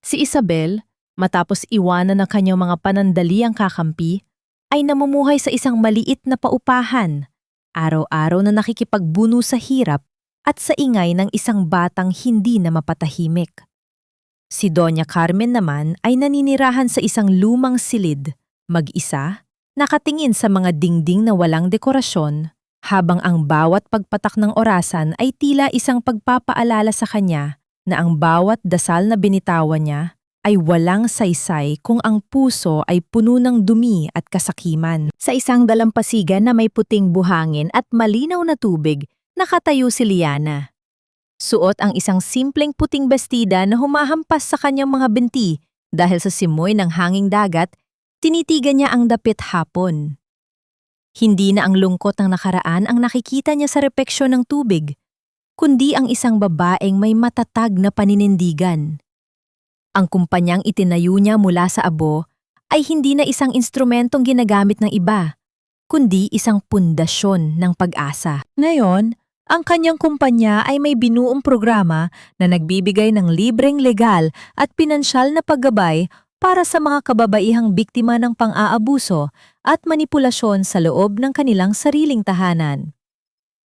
Si Isabel, matapos iwanan ng kanyang mga panandaliang kakampi, ay namumuhay sa isang maliit na paupahan, araw-araw na nakikipagbuno sa hirap at sa ingay ng isang batang hindi na mapatahimik. Si Doña Carmen naman ay naninirahan sa isang lumang silid, mag-isa, nakatingin sa mga dingding na walang dekorasyon, habang ang bawat pagpatak ng orasan ay tila isang pagpapaalala sa kanya na ang bawat dasal na binitawan niya ay walang saysay kung ang puso ay puno ng dumi at kasakiman. Sa isang dalampasigan na may puting buhangin at malinaw na tubig, nakatayo si Liana. Suot ang isang simpleng puting bestida na humahampas sa kanyang mga binti dahil sa simoy ng hanging dagat, tinitigan niya ang dapit hapon. Hindi na ang lungkot ng nakaraan ang nakikita niya sa refleksyon ng tubig, kundi ang isang babaeng may matatag na paninindigan. Ang kumpanyang itinayo niya mula sa abo ay hindi na isang instrumentong ginagamit ng iba, kundi isang pundasyon ng pag-asa. Ngayon, ang kanyang kumpanya ay may binuong programa na nagbibigay ng libreng legal at pinansyal na paggabay para sa mga kababaihang biktima ng pang-aabuso at manipulasyon sa loob ng kanilang sariling tahanan.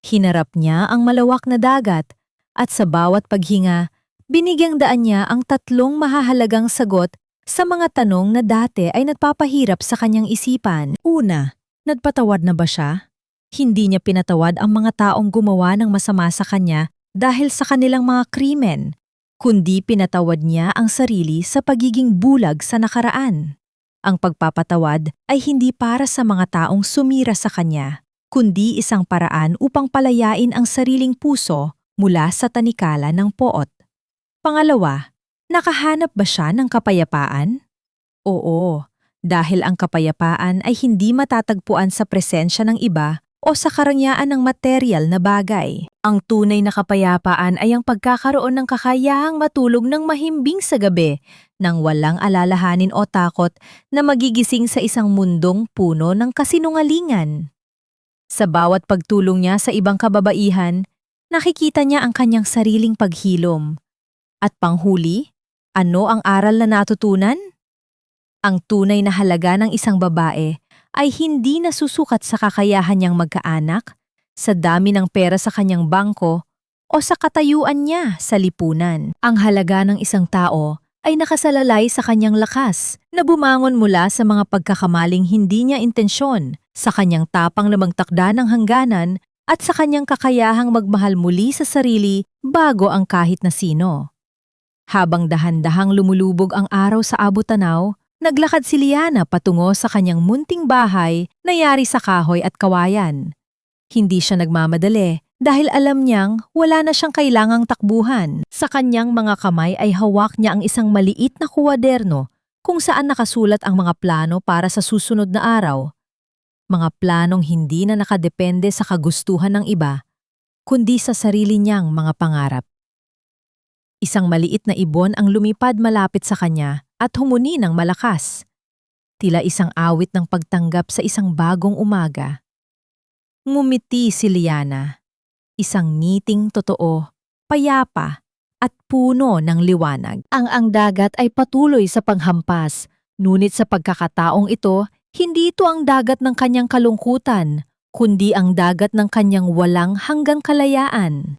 Hinarap niya ang malawak na dagat at sa bawat paghinga, binigyang daan niya ang 3 mahahalagang sagot sa mga tanong na dati ay nagpapahirap sa kanyang isipan. Una, nagpatawad na ba siya? Hindi niya pinatawad ang mga taong gumawa ng masama sa kanya dahil sa kanilang mga krimen, kundi pinatawad niya ang sarili sa pagiging bulag sa nakaraan. Ang pagpapatawad ay hindi para sa mga taong sumira sa kanya, kundi isang paraan upang palayain ang sariling puso mula sa tanikala ng poot. Pangalawa, nakahanap ba siya ng kapayapaan? Oo, dahil ang kapayapaan ay hindi matatagpuan sa presensya ng iba o sa karangyaan ng materyal na bagay. Ang tunay na kapayapaan ay ang pagkakaroon ng kakayahang matulog ng mahimbing sa gabi nang walang alalahanin o takot na magigising sa isang mundong puno ng kasinungalingan. Sa bawat pagtulong niya sa ibang kababaihan, nakikita niya ang kanyang sariling paghilom. At panghuli, ano ang aral na natutunan? Ang tunay na halaga ng isang babae ay hindi nasusukat sa kakayahan niyang magkaanak, sa dami ng pera sa kanyang bangko, o sa katayuan niya sa lipunan. Ang halaga ng isang tao ay nakasalalay sa kanyang lakas na bumangon mula sa mga pagkakamaling hindi niya intensyon, sa kanyang tapang na magtakda ng hangganan at sa kanyang kakayahang magmahal muli sa sarili bago ang kahit na sino. Habang dahan-dahang lumulubog ang araw sa Abo-Tanaw, naglakad si Liana patungo sa kanyang munting bahay na yari sa kahoy at kawayan. Hindi siya nagmamadali dahil alam niyang wala na siyang kailangang takbuhan. Sa kanyang mga kamay ay hawak niya ang isang maliit na kuwaderno kung saan nakasulat ang mga plano para sa susunod na araw. Mga planong hindi na nakadepende sa kagustuhan ng iba, kundi sa sarili niyang mga pangarap. Isang maliit na ibon ang lumipad malapit sa kanya at humuni ng malakas. Tila isang awit ng pagtanggap sa isang bagong umaga. Ngumiti si Liana, isang ngiting totoo, payapa, at puno ng liwanag. Ang dagat ay patuloy sa panghampas, ngunit sa pagkakataong ito, hindi ito ang dagat ng kanyang kalungkutan, kundi ang dagat ng kanyang walang hanggang kalayaan.